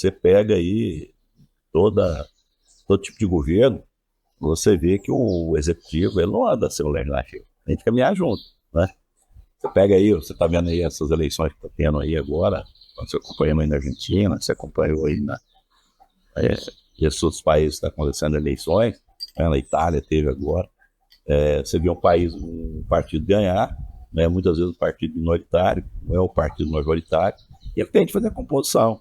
Você pega aí todo tipo de governo, você vê que o executivo ele não anda sem o legislativo. Tem que caminhar junto, né? Você pega aí, você está vendo aí essas eleições que está tendo aí agora, você acompanhou aí na Argentina, você acompanhou aí esses outros países que estão acontecendo eleições, né? Na Itália teve agora. Você vê um partido ganhar, né? Muitas vezes o partido minoritário, não é o partido majoritário, e ele tem que fazer a composição.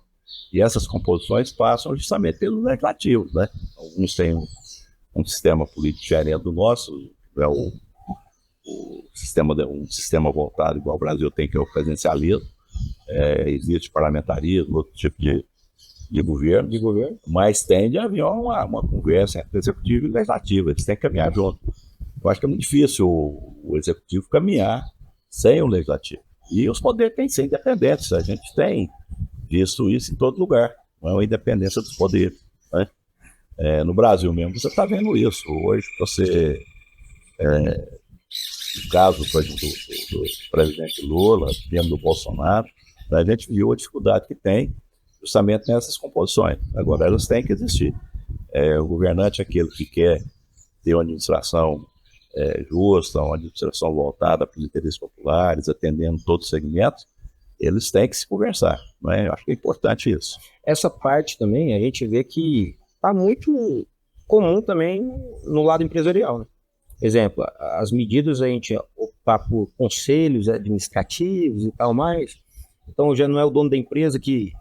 E essas composições passam justamente pelos legislativos, né? Alguns têm um sistema político diferente do nosso, é um sistema voltado igual o Brasil tem, que é o presidencialismo. Existe parlamentarismo, outro tipo de governo, mas tende a haver uma conversa entre executivo e legislativo, eles têm que caminhar junto. Eu acho que é muito difícil o executivo caminhar sem o legislativo. E os poderes têm que ser independentes, a gente tem visto isso em todo lugar, não é uma independência dos poderes, né? No Brasil mesmo você está vendo isso. Hoje no caso, por exemplo, do presidente Lula, mesmo do Bolsonaro, a gente viu a dificuldade que tem justamente nessas composições. Agora, elas têm que existir. O governante é aquele que quer ter uma administração justa, uma administração voltada para os interesses populares, atendendo todos os segmentos, eles têm que se conversar, né? Eu acho que é importante isso. Essa parte também a gente vê que está muito comum também no lado empresarial, né? Exemplo, as medidas a gente optar por conselhos administrativos e tal mais, então já não é o dono da empresa que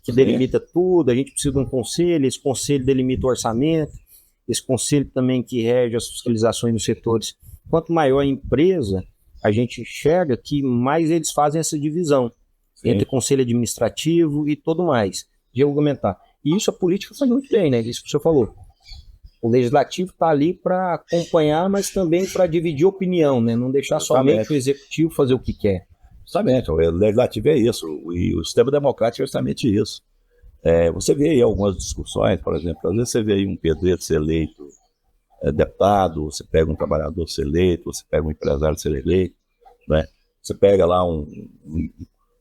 delimita tudo, a gente precisa de um conselho, esse conselho delimita o orçamento, esse conselho também que rege as fiscalizações nos setores. Quanto maior a empresa, a gente enxerga que mais eles fazem essa divisão entre conselho administrativo e tudo mais, de argumentar. E isso a política faz muito bem, né? Isso que o senhor falou. O legislativo está ali para acompanhar, mas também para dividir opinião, né? Não deixar somente o executivo fazer o que quer. Justamente, o legislativo é isso, e o sistema democrático é justamente isso. Você vê aí algumas discussões, por exemplo, às vezes você vê aí um pedreiro ser eleito deputado, você pega um trabalhador ser eleito, você pega um empresário ser eleito, né? Você pega lá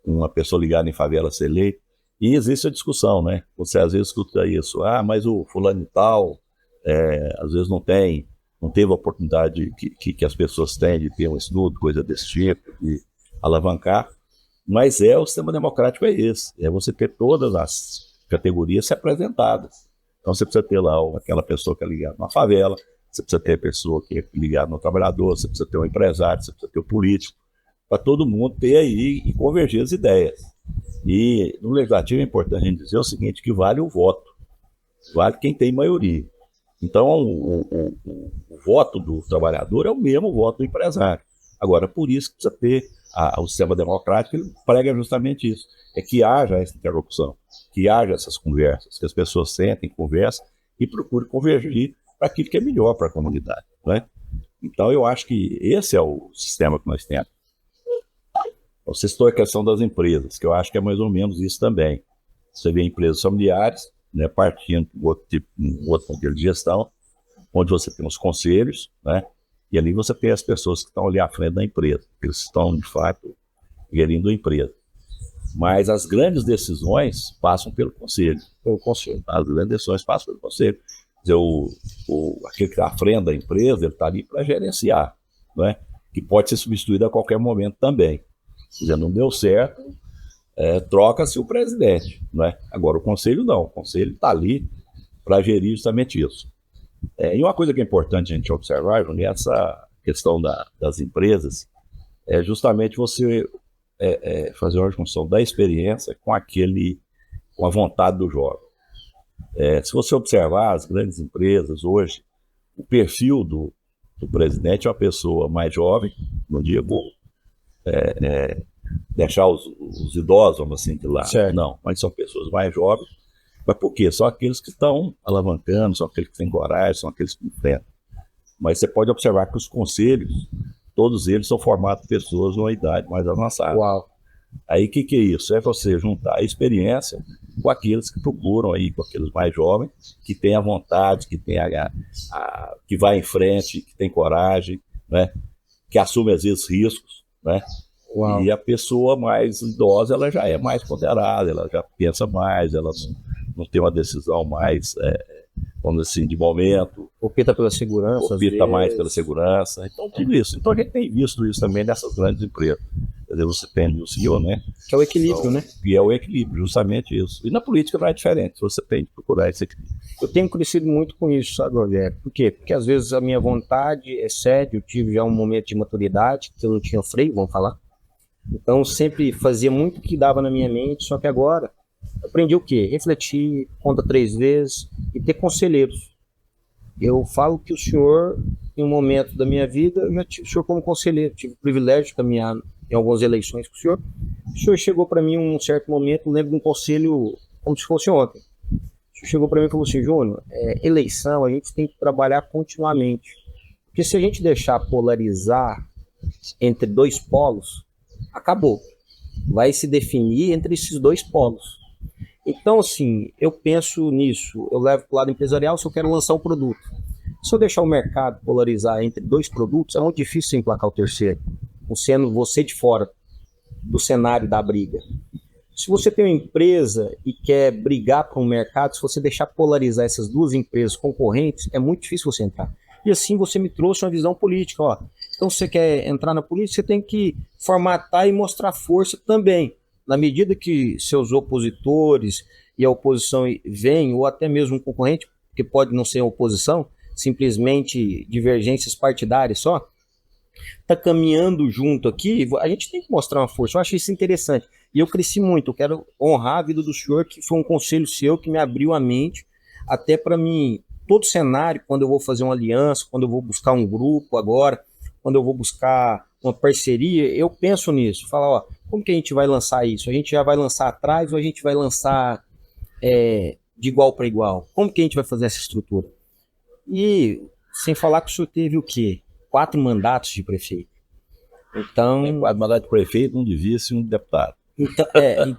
uma pessoa ligada em favela ser eleito, e existe a discussão, né? Você às vezes escuta isso, mas o fulano e tal, às vezes não teve a oportunidade que as pessoas têm de ter um estudo, coisa desse tipo, de alavancar, mas o sistema democrático é esse, você ter todas as categorias se apresentadas. Então você precisa ter lá aquela pessoa que é ligada na favela, você precisa ter a pessoa que é ligada no trabalhador, você precisa ter um empresário, você precisa ter o político, para todo mundo ter aí e convergir as ideias. E no legislativo é importante a gente dizer o seguinte, que vale o voto, vale quem tem maioria. Então o voto do trabalhador é o mesmo voto do empresário. Agora, por isso que precisa ter o sistema democrático, ele prega justamente isso, que haja essa interlocução, que haja essas conversas, que as pessoas sentem, conversem e procurem convergir para aquilo que é melhor para a comunidade, né? Então eu acho que esse é o sistema que nós temos. Você citou a questão das empresas, que eu acho que é mais ou menos isso também. Você vê empresas familiares, né, partindo de um outro modelo de gestão, onde você tem os conselhos, né, e ali você tem as pessoas que estão ali à frente da empresa, que eles estão, de fato, gerindo a empresa. Mas as grandes decisões passam pelo conselho. As grandes decisões passam pelo conselho. Quer dizer, aquele que está à frente da empresa, ele está ali para gerenciar, né, que pode ser substituído a qualquer momento também. Quer dizer, não deu certo, troca-se o presidente, né? Agora o conselho não, o conselho está ali para gerir justamente isso. E uma coisa que é importante a gente observar, nessa questão das empresas, é justamente você fazer uma junção da experiência com a vontade do jovem. Se você observar as grandes empresas hoje, o perfil do presidente é uma pessoa mais jovem, não digo deixar os idosos, vamos assim, de lado. Certo. Não, mas são pessoas mais jovens. Mas por quê? São aqueles que estão alavancando, são aqueles que têm coragem, são aqueles que enfrentam. Mas você pode observar que os conselhos, todos eles são formados por pessoas numa idade mais avançada. Uau. Aí o que é isso? É você juntar a experiência com aqueles que procuram aí, com aqueles mais jovens, que têm a vontade, que tem que vai em frente, que tem coragem, né? Que assume às vezes riscos, né? Uau. E a pessoa mais idosa, ela já é mais ponderada, ela já pensa mais, ela não tem uma decisão mais, vamos dizer assim, de momento. Opta pela segurança. Opta mais pela segurança. Então, tudo isso. Então, a gente tem visto isso também nessas grandes empresas. Quer dizer, você tem o senhor, né? Que é o equilíbrio, então, né? E é o equilíbrio, justamente isso. E na política não é diferente. Você tem que procurar esse equilíbrio. Eu tenho crescido muito com isso, sabe, Rogério? Por quê? Porque às vezes a minha vontade excede, eu tive já um momento de maturidade, que eu não tinha freio, vamos falar. Então, sempre fazia muito o que dava na minha mente, só que agora aprendi o quê? Refletir, conta 3 vezes e ter conselheiros. Eu falo que o senhor, em um momento da minha vida, eu já tive o senhor como conselheiro, tive o privilégio de caminhar em algumas eleições com o senhor. O senhor chegou para mim em um certo momento, eu lembro de um conselho como se fosse ontem. O senhor chegou para mim e falou assim: Júnior, eleição a gente tem que trabalhar continuamente. Porque se a gente deixar polarizar entre 2 polos, acabou. Vai se definir entre esses 2 polos. Então, assim, eu penso nisso. Eu levo para o lado empresarial se eu quero lançar um produto. Se eu deixar o mercado polarizar entre 2 produtos, é muito difícil emplacar o terceiro, sendo você de fora do cenário da briga. Se você tem uma empresa e quer brigar para um mercado, se você deixar polarizar essas 2 empresas concorrentes, é muito difícil você entrar. E assim você me trouxe uma visão política. Ó. Então, se você quer entrar na política, você tem que formatar e mostrar força também. Na medida que seus opositores e a oposição vêm, ou até mesmo um concorrente, que pode não ser oposição, simplesmente divergências partidárias só, está caminhando junto aqui, a gente tem que mostrar uma força. Eu acho isso interessante. E eu cresci muito. Eu quero honrar a vida do senhor, que foi um conselho seu que me abriu a mente, até para mim, todo cenário, quando eu vou fazer uma aliança, quando eu vou buscar um grupo agora, quando eu vou buscar uma parceria, eu penso nisso. Falar, ó, como que a gente vai lançar isso? A gente já vai lançar atrás ou a gente vai lançar de igual para igual? Como que a gente vai fazer essa estrutura? E sem falar que o senhor teve o quê? 4 mandatos de prefeito. Então, 4 mandatos de prefeito, um de vice e um de deputado.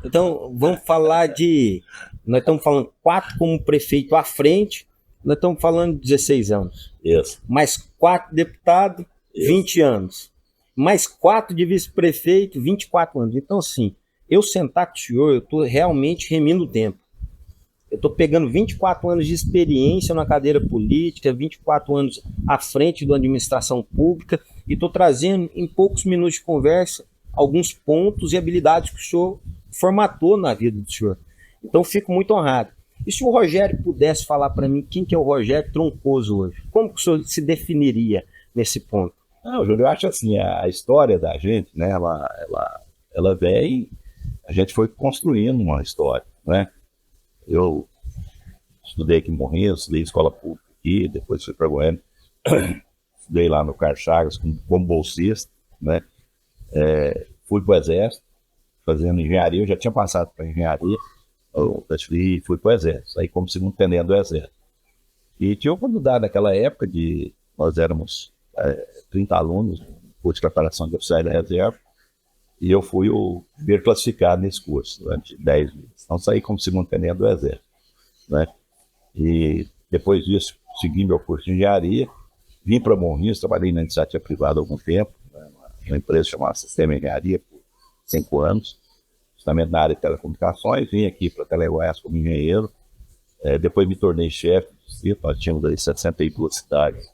Então, vamos falar de... Nós estamos falando 4 como prefeito à frente, nós estamos falando de 16 anos. Isso. Mais 4 deputados, 20 anos. Mais 4 de vice-prefeito, 24 anos. Então, assim, eu sentar com o senhor, eu estou realmente remindo o tempo. Eu estou pegando 24 anos de experiência na cadeira política, 24 anos à frente da administração pública e estou trazendo em poucos minutos de conversa alguns pontos e habilidades que o senhor formatou na vida do senhor. Então, fico muito honrado. E se o Rogério pudesse falar para mim quem que é o Rogério Troncoso hoje? Como que o senhor se definiria nesse ponto? Não, Júlio, eu acho assim, a história da gente, né, ela vem, a gente foi construindo uma história, né? Eu estudei aqui em Morrinhos, estudei escola pública aqui, depois fui para Goiânia, estudei lá no Carlos Chagas como bolsista, né? Fui para o Exército, fazendo engenharia, eu já tinha passado para engenharia, e fui para o Exército, aí como segundo tenente do Exército. E tinha uma oportunidade naquela época nós éramos 30 alunos, curso de preparação de oficiais da reserva, e eu fui o primeiro classificado nesse curso, durante 10 meses. Então saí como segundo tenente do Exército, né? E depois disso, segui meu curso de engenharia, vim para Morrinhos, trabalhei na iniciativa privada há algum tempo, né, uma empresa chamada Sistema Engenharia, por 5 anos, justamente na área de telecomunicações, vim aqui para Telegoiás como engenheiro, depois me tornei chefe do distrito, nós tínhamos aí 62 cidades,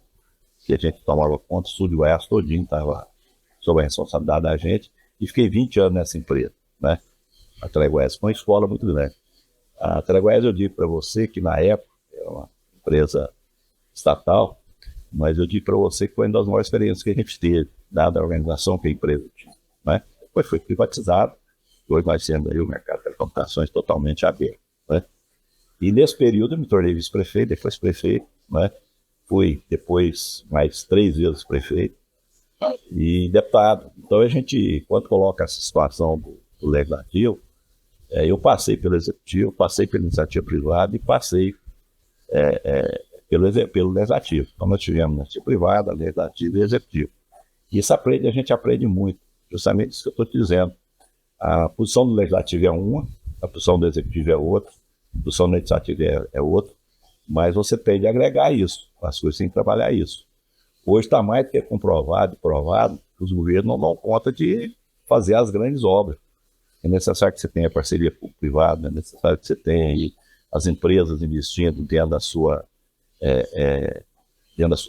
que a gente tomava conta, o sul de Goiás todinho estava sob a responsabilidade da gente, e fiquei 20 anos nessa empresa, né? A Telegoiás foi uma escola muito grande. A Telegoiás, eu digo para você que na época era uma empresa estatal, mas eu digo para você que foi uma das maiores experiências que a gente teve, dada a organização que a empresa tinha, né? Depois foi privatizado, hoje nós temos aí o mercado de telecomunicações totalmente aberto, né? E nesse período eu me tornei vice-prefeito, depois prefeito, né? Fui depois mais 3 vezes prefeito e deputado. Então a gente, quando coloca essa situação do legislativo, eu passei pelo executivo, passei pela iniciativa privada e passei pelo legislativo. Então nós tivemos iniciativa privada, legislativo e executivo. E isso a gente aprende muito, justamente isso que eu estou te dizendo. A posição do legislativo é uma, a posição do executivo é outra, a posição do legislativo é outra, mas você tem de agregar isso, as coisas têm que trabalhar isso. Hoje está mais do que comprovado e provado que os governos não dão conta de fazer as grandes obras. É necessário que você tenha parceria público-privada, é necessário que você tenha aí as empresas investindo dentro da sua,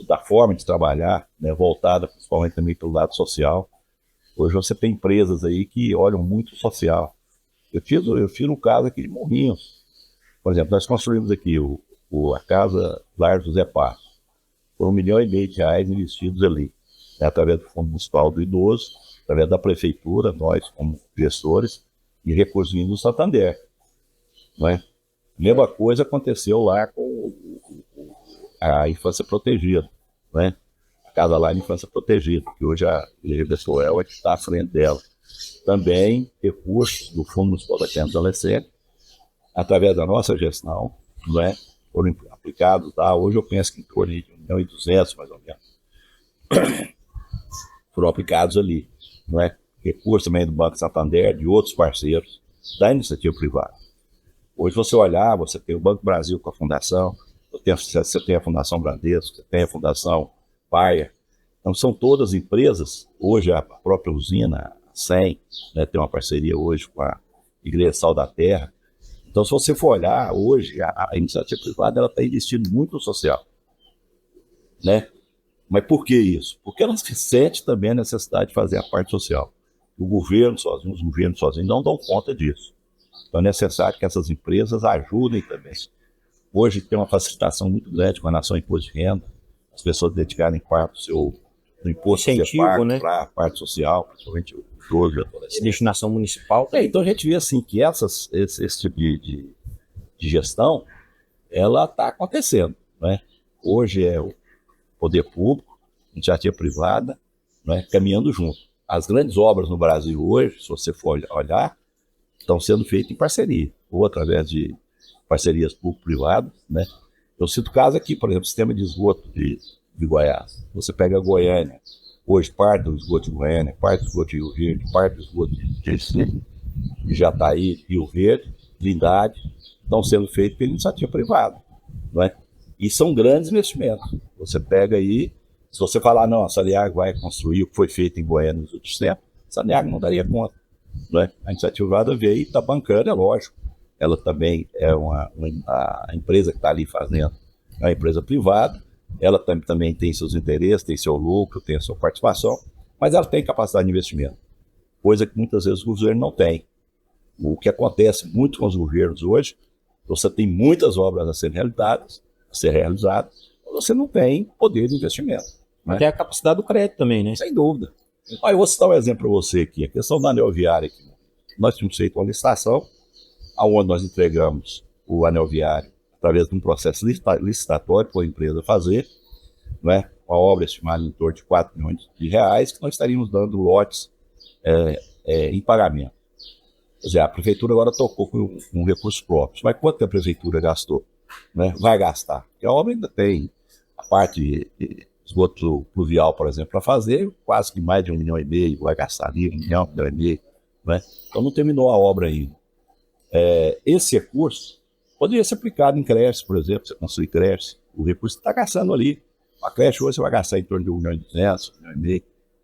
da forma de trabalhar, né, voltada principalmente também pelo lado social. Hoje você tem empresas aí que olham muito o social. Eu fiz um caso aqui de Morrinhos. Por exemplo, nós construímos aqui a Casa Lar José Passo. Foram R$ 1,5 milhão investidos ali, né, através do Fundo Municipal do Idoso, através da Prefeitura, nós como gestores, e recursos vindos do Santander. Não é? Mesma coisa aconteceu lá com a infância protegida. Não é? A Casa Lar de Infância Protegida, que hoje a Igreja Soel é que está à frente dela. Também recursos do Fundo Municipal da Criança e Adolescente, através da nossa gestão, não é? Foram aplicados lá. Hoje eu penso que em torno de 1.200.000, mais ou menos, foram aplicados ali, não é? Recursos também do Banco Santander, de outros parceiros, da iniciativa privada. Hoje você olhar, você tem o Banco Brasil com a Fundação, você tem a Fundação Bradesco, você tem a Fundação Paia. Então são todas empresas. Hoje a própria usina, a SEM, né, tem uma parceria hoje com a Igreja Sal da Terra. Então, se você for olhar, hoje, a iniciativa privada está investindo muito no social. Né? Mas por que isso? Porque ela sente também a necessidade de fazer a parte social. Os governos sozinhos não dão conta disso. Então, é necessário que essas empresas ajudem também. Hoje tem uma facilitação muito grande com a nação imposto de renda, as pessoas dedicarem parte do imposto incentivo, né, para a parte social, principalmente o idoso e adolescente. Destinação municipal. Então a gente vê assim que esse tipo de gestão, ela está acontecendo. Né? Hoje é o poder público, iniciativa privada, né, caminhando junto. As grandes obras no Brasil hoje, se você for olhar, estão sendo feitas em parceria, ou através de parcerias público-privadas. Né? Eu cito o caso aqui, por exemplo, o sistema de esgoto de Goiás. Você pega a Goiânia, hoje parte do esgoto de Goiânia, parte do esgoto de Rio Verde, parte do esgoto de Jataí, Rio Verde, Trindade, estão sendo feitos pela iniciativa privada. Não é? E são grandes investimentos. Você pega aí, se você falar, não, a Saneago vai construir o que foi feito em Goiânia nos últimos tempos, a Saneago não daria conta. Não é? A iniciativa privada veio e está bancando, é lógico. Ela também é a empresa que está ali fazendo, é uma empresa privada, ela também tem seus interesses, tem seu lucro, tem a sua participação, mas ela tem capacidade de investimento, coisa que muitas vezes o governo não tem. O que acontece muito com os governos hoje, você tem muitas obras a serem realizadas, mas você não tem poder de investimento. Né? Até a capacidade do crédito também, né? Sem dúvida. Eu vou citar um exemplo para você aqui, a questão da anel viária aqui. Nós tínhamos feito uma licitação, onde nós entregamos o anel viário através de um processo licitatório para a empresa fazer, né, uma obra estimada em torno de R$ 4 milhões, que nós estaríamos dando lotes em pagamento. Quer dizer, a prefeitura agora tocou com recursos próprios, mas quanto que a prefeitura gastou? Né? Vai gastar. Porque a obra ainda tem a parte de esgoto pluvial, por exemplo, para fazer, quase que mais de R$ 1,5 milhão, vai gastar ali R$ 1,5 milhão. Né? Então não terminou a obra ainda. Esse recurso poderia ser aplicado em creches, por exemplo, você construir creche, o recurso está gastando ali. A creche hoje você vai gastar em torno de R$ 1,2 milhão, R$ 1,5 milhão.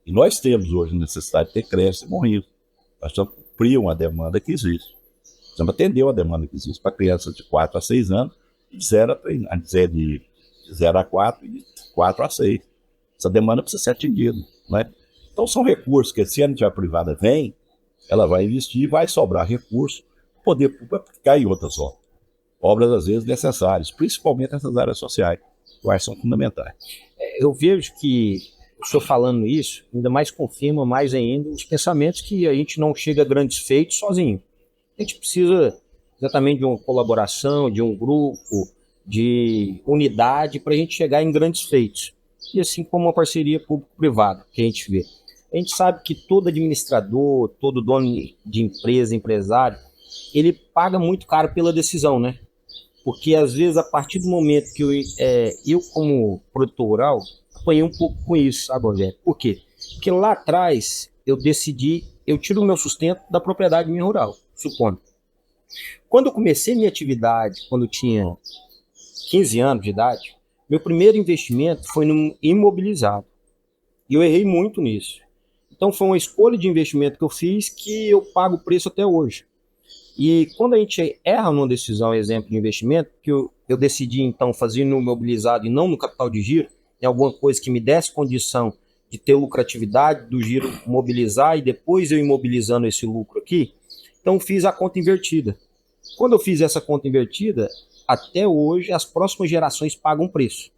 E nós temos hoje necessidade de ter creche em Morrinhos. Nós precisamos cumprir uma demanda que existe. Precisamos atender uma demanda que existe para crianças de 4 a 6 anos, de 0 a 4 e de 4 a 6. Essa demanda precisa ser atendida. Né? Então são recursos que, se a iniciativa privada vem, ela vai investir, vai sobrar recurso, poder público aplicar em outras obras. Obras, às vezes, necessárias, principalmente nessas áreas sociais, que eu acho que são fundamentais. Eu vejo que o senhor falando isso, ainda mais confirma mais ainda os pensamentos que a gente não chega a grandes feitos sozinho. A gente precisa exatamente de uma colaboração, de um grupo, de unidade para a gente chegar em grandes feitos. E assim como uma parceria público-privada que a gente vê. A gente sabe que todo administrador, todo dono de empresa, empresário, ele paga muito caro pela decisão, né? Porque às vezes a partir do momento que eu como produtor rural, apanhei um pouco com isso agora, velho. Por quê? Porque lá atrás eu decidi, eu tiro o meu sustento da propriedade minha rural, supondo. Quando eu comecei minha atividade, quando eu tinha 15 anos de idade, meu primeiro investimento foi no imobilizado. E eu errei muito nisso. Então foi uma escolha de investimento que eu fiz que eu pago o preço até hoje. E quando a gente erra numa decisão, exemplo de investimento, que eu decidi então fazer no imobilizado e não no capital de giro, em alguma coisa que me desse condição de ter lucratividade do giro mobilizar e depois eu imobilizando esse lucro aqui, então fiz a conta invertida. Quando eu fiz essa conta invertida, até hoje as próximas gerações pagam preço.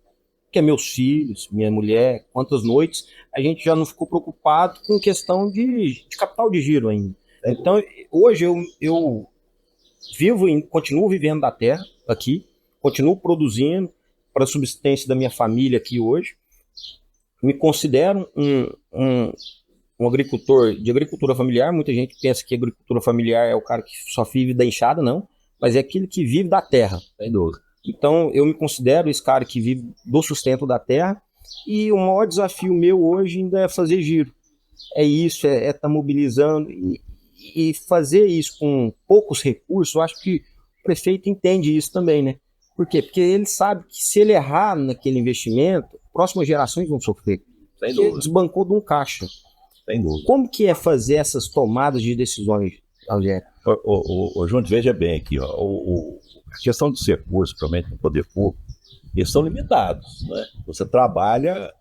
Que é meus filhos, minha mulher, quantas noites, a gente já não ficou preocupado com questão de capital de giro ainda. Então, hoje eu continuo vivendo da terra aqui, continuo produzindo para a subsistência da minha família aqui hoje. Me considero um agricultor de agricultura familiar. Muita gente pensa que agricultura familiar é o cara que só vive da enxada, não, mas é aquele que vive da terra. Sem dúvida. Então, eu me considero esse cara que vive do sustento da terra, e o maior desafio meu hoje ainda é fazer giro. É isso, é estar mobilizando e fazer isso com poucos recursos. Eu acho que o prefeito entende isso também, né? Por quê? Porque ele sabe que se ele errar naquele investimento, próximas gerações vão sofrer. Sem dúvida. Ele desbancou de um caixa. Sem dúvida. Como que é fazer essas tomadas de decisões, Algério? O João, veja bem aqui, ó, a questão dos recursos, provavelmente no poder público, eles são limitados, né? Você trabalha,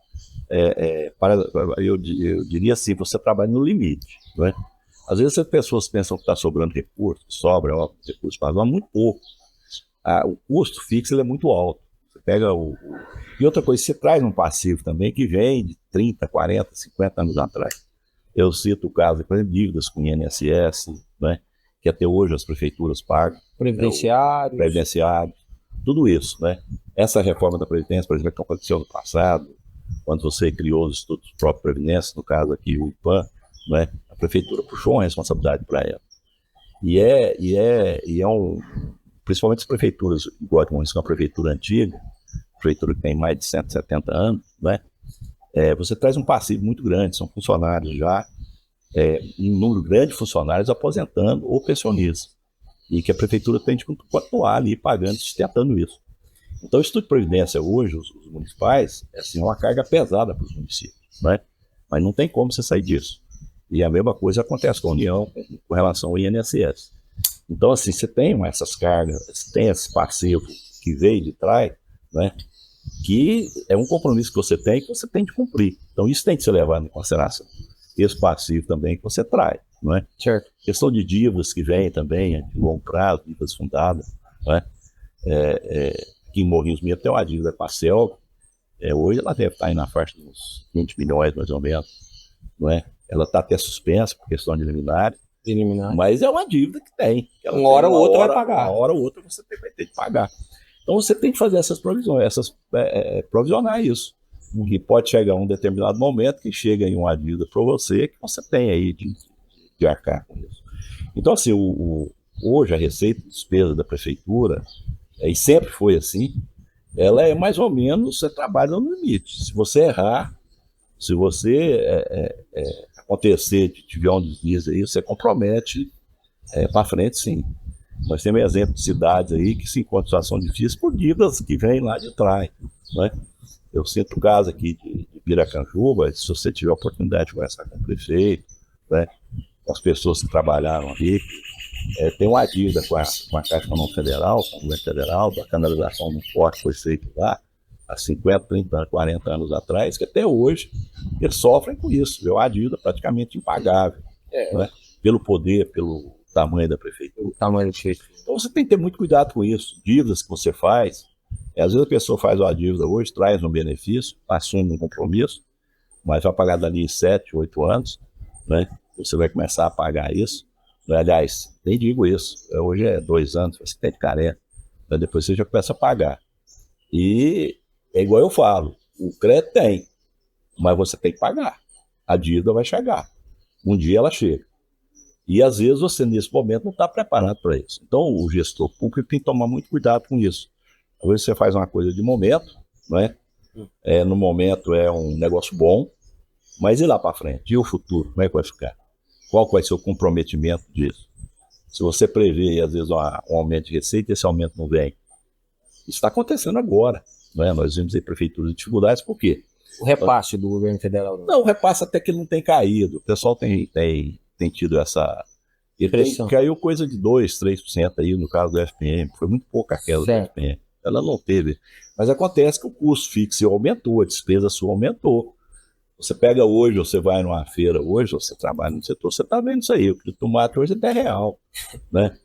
eu diria assim, você trabalha no limite, né? Às vezes as pessoas pensam que está sobrando recurso, sobra recurso, mas muito pouco. O custo fixo ele é muito alto. Você pega E outra coisa, você traz um passivo também que vem de 30, 40, 50 anos atrás. Eu cito o caso, por exemplo, dívidas com o INSS, né? Que até hoje as prefeituras pagam. Previdenciários, tudo isso, né? Essa reforma da Previdência, por exemplo, que aconteceu no passado, quando você criou os Institutos Próprios de Previdência, no caso aqui o IPAM, né? A prefeitura puxou uma responsabilidade para ela. Principalmente as prefeituras, igual que é uma prefeitura antiga, prefeitura que tem mais de 170 anos, né? Você traz um passivo muito grande, são funcionários já, um número grande de funcionários aposentando ou pensionistas, e que a prefeitura tem de continuar ali pagando, sustentando isso. Então o Instituto de Previdência hoje, os municipais, é uma carga pesada para os municípios, né? Mas não tem como você sair disso. E a mesma coisa acontece com a União com relação ao INSS. Então, assim, você tem essas cargas, você tem esse passivo que veio de trás, né? Que é um compromisso que você tem de cumprir. Então, isso tem que ser levado em consideração. Esse passivo também que você traz, não é? Certo. Questão de dívidas que vem também, de longo prazo, dívidas fundadas, não é? Aqui em Morrinhos Mesmo tem uma dívida com a Selva, hoje ela deve estar aí na faixa de uns 20 milhões, mais ou menos, não é? Ela está até suspensa por questão de liminar, mas é uma dívida que tem. Uma hora ou outra vai pagar. Uma hora ou outra você vai ter que pagar. Então você tem que fazer essas provisões, provisionar isso. E pode chegar um determinado momento que chega em uma dívida para você que você tem aí de arcar com isso. Então, assim, hoje a receita de despesa da prefeitura, e sempre foi assim, ela é mais ou menos, você trabalha no limite. Se você errar, se você acontecer de tiver um deslize aí, você compromete para frente, sim. Nós temos exemplos de cidades aí que se encontram em situação difícil por dívidas que vêm lá de trás, né? Eu sinto o caso aqui de Piracanjuba, se você tiver a oportunidade de conversar com o prefeito, né, com as pessoas que trabalharam ali, tem uma dívida com a Caixa Econômica Federal, com o governo federal, da canalização do forte foi feito lá, há 50, 30, 40 anos atrás, que até hoje eles sofrem com isso, é uma dívida praticamente impagável, né, pelo poder, pelo tamanho da prefeitura. Então você tem que ter muito cuidado com isso, dívidas que você faz. Às vezes a pessoa faz uma dívida hoje, traz um benefício, assume um compromisso, mas vai pagar dali em 7, 8 anos, né? Você vai começar a pagar isso. Aliás, nem digo isso, hoje é 2 anos, você tem de carência, né? Depois você já começa a pagar. E é igual eu falo, o crédito tem, mas você tem que pagar. A dívida vai chegar, um dia ela chega. E às vezes você nesse momento não está preparado para isso. Então o gestor público tem que tomar muito cuidado com isso. Às vezes você faz uma coisa de momento, né? No momento é um negócio bom, mas e lá para frente? E o futuro? Como é que vai ficar? Qual vai ser o comprometimento disso? Se você prevê, às vezes, um aumento de receita, esse aumento não vem. Isso está acontecendo agora, né? Nós vimos aí prefeituras de dificuldades, por quê? O repasse do governo federal. Não, o repasse até que não tem caído. O pessoal tem tido E caiu coisa de 2%, 3% aí no caso do FPM, foi muito pouca queda do FPM. Ela não teve. Mas acontece que o custo fixo aumentou, a despesa sua aumentou. Você pega hoje, você vai numa feira hoje, você trabalha no setor, você está vendo isso aí, o quilo de tomate hoje é R$10, né?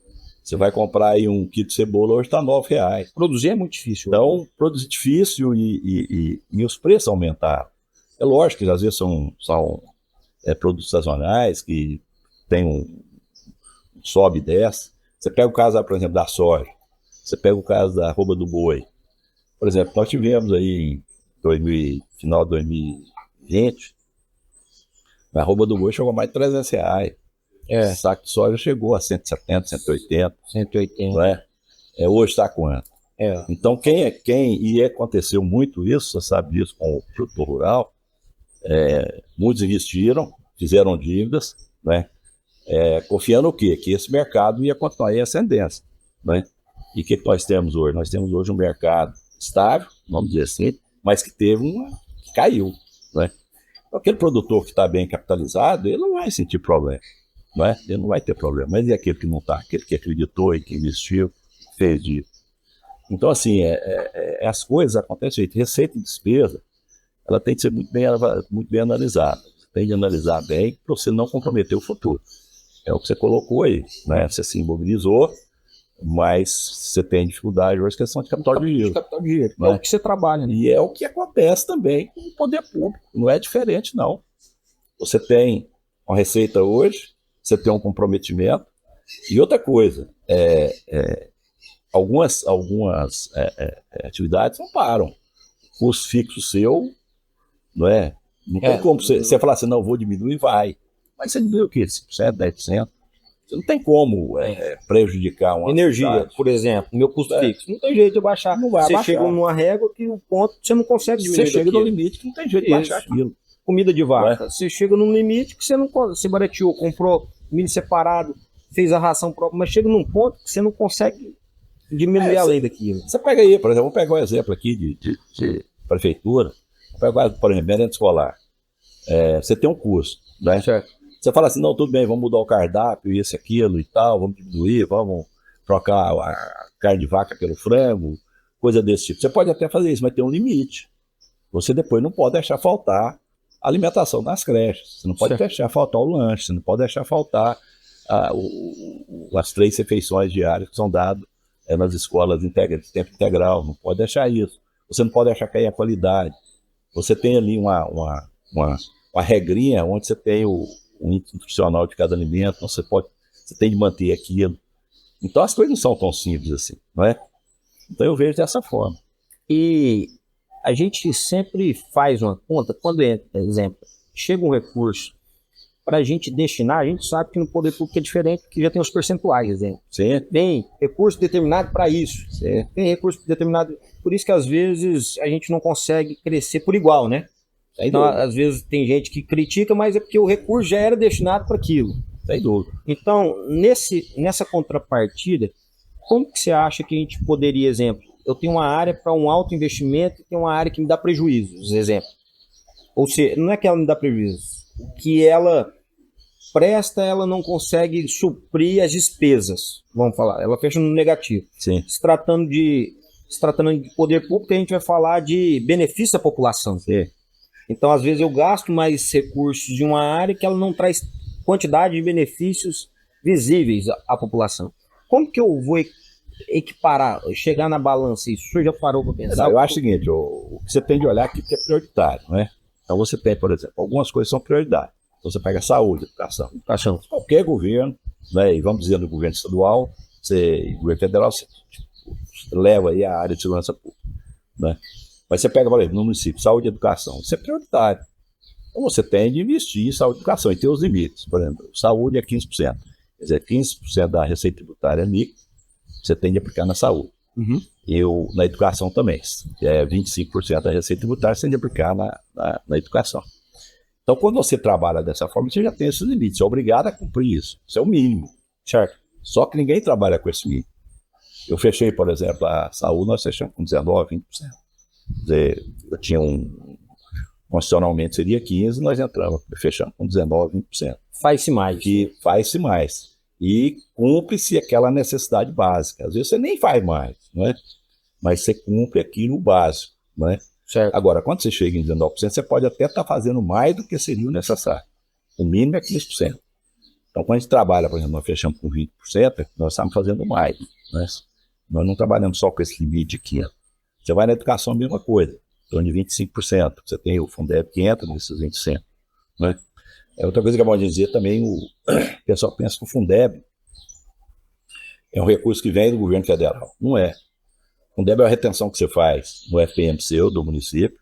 Você vai comprar aí um quilo de cebola, hoje está R$9. Produzir é muito difícil. Então, produzir é difícil e os preços aumentaram. É lógico que às vezes são produtos sazonais que tem sobe e desce. Você pega o caso, por exemplo, da soja. Você pega o caso da arroba do boi. Por exemplo, nós tivemos aí em final de 2020, a arroba do boi chegou a mais de R$300. O saco de soja chegou a 170, 180. 180. Não é? Hoje está quanto? Então, e aconteceu muito isso, você sabe disso com o produtor rural, muitos investiram, fizeram dívidas, né? Confiando o quê? Que esse mercado ia continuar em ascendência, né? E o que nós temos hoje? Nós temos hoje um mercado estável, vamos dizer assim, mas que que caiu, né? Aquele produtor que está bem capitalizado, ele não vai sentir problema, não é? Ele não vai ter problema. Mas e aquele que não está? Aquele que acreditou e que investiu, fez disso. Então, assim, as coisas acontecem. Receita e despesa, ela tem que ser muito bem analisada. Você tem de analisar bem para você não comprometer o futuro. É o que você colocou aí, né? Você se imobilizou, mas você tem dificuldade hoje, questão de capital de giro. Né? É o que você trabalha. Né? E é o que acontece também com o poder público. Não é diferente, não. Você tem uma receita hoje, você tem um comprometimento. E outra coisa, algumas atividades não param. O custo fixo seu, não é? Não tem como você falar assim, não, vou diminuir, vai. Mas você diminui o quê? 5%, 10%? Você não tem como prejudicar uma energia, atividade. Por exemplo, meu custo fixo. Não tem jeito de baixar. Não vai baixar. Você chega numa régua que o ponto você não consegue diminuir. Você chega no limite que não tem jeito de baixar aquilo. Comida de vaca. Você chega num limite que você não você barateou, comprou milho separado, fez a ração própria, mas chega num ponto que você não consegue diminuir além daquilo. Você pega aí, por exemplo, vamos pegar um exemplo aqui de prefeitura. Vou pegar, por exemplo, merenda escolar. Você tem um custo, né? Certo. Você fala assim, não, tudo bem, vamos mudar o cardápio, isso, aquilo e tal, vamos diminuir, vamos trocar a carne de vaca pelo frango, coisa desse tipo. Você pode até fazer isso, mas tem um limite. Você depois não pode deixar faltar a alimentação nas creches, você não pode deixar faltar o lanche, você não pode deixar faltar as 3 refeições diárias que são dadas nas escolas de tempo integral, não pode deixar isso. Você não pode deixar cair a qualidade. Você tem ali uma regrinha onde você tem o índice nutricional de cada alimento, então você tem de manter aquilo. Então as coisas não são tão simples assim, não é? Então eu vejo dessa forma. E a gente sempre faz uma conta, quando, por exemplo, chega um recurso para a gente destinar, a gente sabe que no poder público é diferente, porque já tem os percentuais, exemplo. Tem recurso determinado para isso, tem recurso determinado, por isso que às vezes a gente não consegue crescer por igual, né? Então, às vezes tem gente que critica, mas é porque o recurso já era destinado para aquilo. Sem dúvida. Então, nessa contrapartida, como que você acha que a gente poderia, exemplo, eu tenho uma área para um alto investimento e tem uma área que me dá prejuízos, exemplo. Ou seja, não é que ela me dá prejuízo, o que ela presta, ela não consegue suprir as despesas, vamos falar, ela fecha no negativo. Sim. Se tratando de poder público, a gente vai falar de benefício à população. Sim. Então, às vezes, eu gasto mais recursos de uma área que ela não traz quantidade de benefícios visíveis à população. Como que eu vou equiparar, chegar na balança isso? O senhor já parou para pensar? Eu acho o seguinte, o que você tem de olhar aqui que é prioritário, não é? Então você tem, por exemplo, algumas coisas são prioridades. Então você pega saúde, educação. Qualquer governo, né, e vamos dizer no governo estadual, no governo federal, você leva aí a área de segurança pública, né? Mas você pega, por exemplo, no município, saúde e educação, isso é prioritário. Então você tem de investir em saúde e educação e ter os limites. Por exemplo, saúde é 15%. Quer dizer, 15% da receita tributária líquida você tem de aplicar na saúde. Uhum. Na educação também. 25% da receita tributária você tem de aplicar na educação. Então, quando você trabalha dessa forma, você já tem esses limites. Você é obrigado a cumprir isso. Isso é o mínimo. Certo? Só que ninguém trabalha com esse mínimo. Eu fechei, por exemplo, a saúde, nós fechamos com 19%, 20%. Quer dizer, eu tinha constitucionalmente seria 15%, nós entramos, fechamos com 19%, 20%. Faz-se mais. Faz-se mais. e cumpre-se aquela necessidade básica. Às vezes você nem faz mais, não é? Mas você cumpre aquilo básico, não é? Certo. Agora, quando você chega em 19%, você pode até estar fazendo mais do que seria o necessário. O mínimo é 15%. Então, quando a gente trabalha, por exemplo, nós fechamos com 20%, nós estamos fazendo mais, né? Nós não trabalhamos só com esse limite aqui. Você vai na educação, a mesma coisa, em torno de 25%. Você tem o Fundeb que entra nesses 20%. Né? Outra coisa que eu vou dizer também, o pessoal pensa que o Fundeb é um recurso que vem do governo federal. Não é. O Fundeb é a retenção que você faz no FPM seu, do município,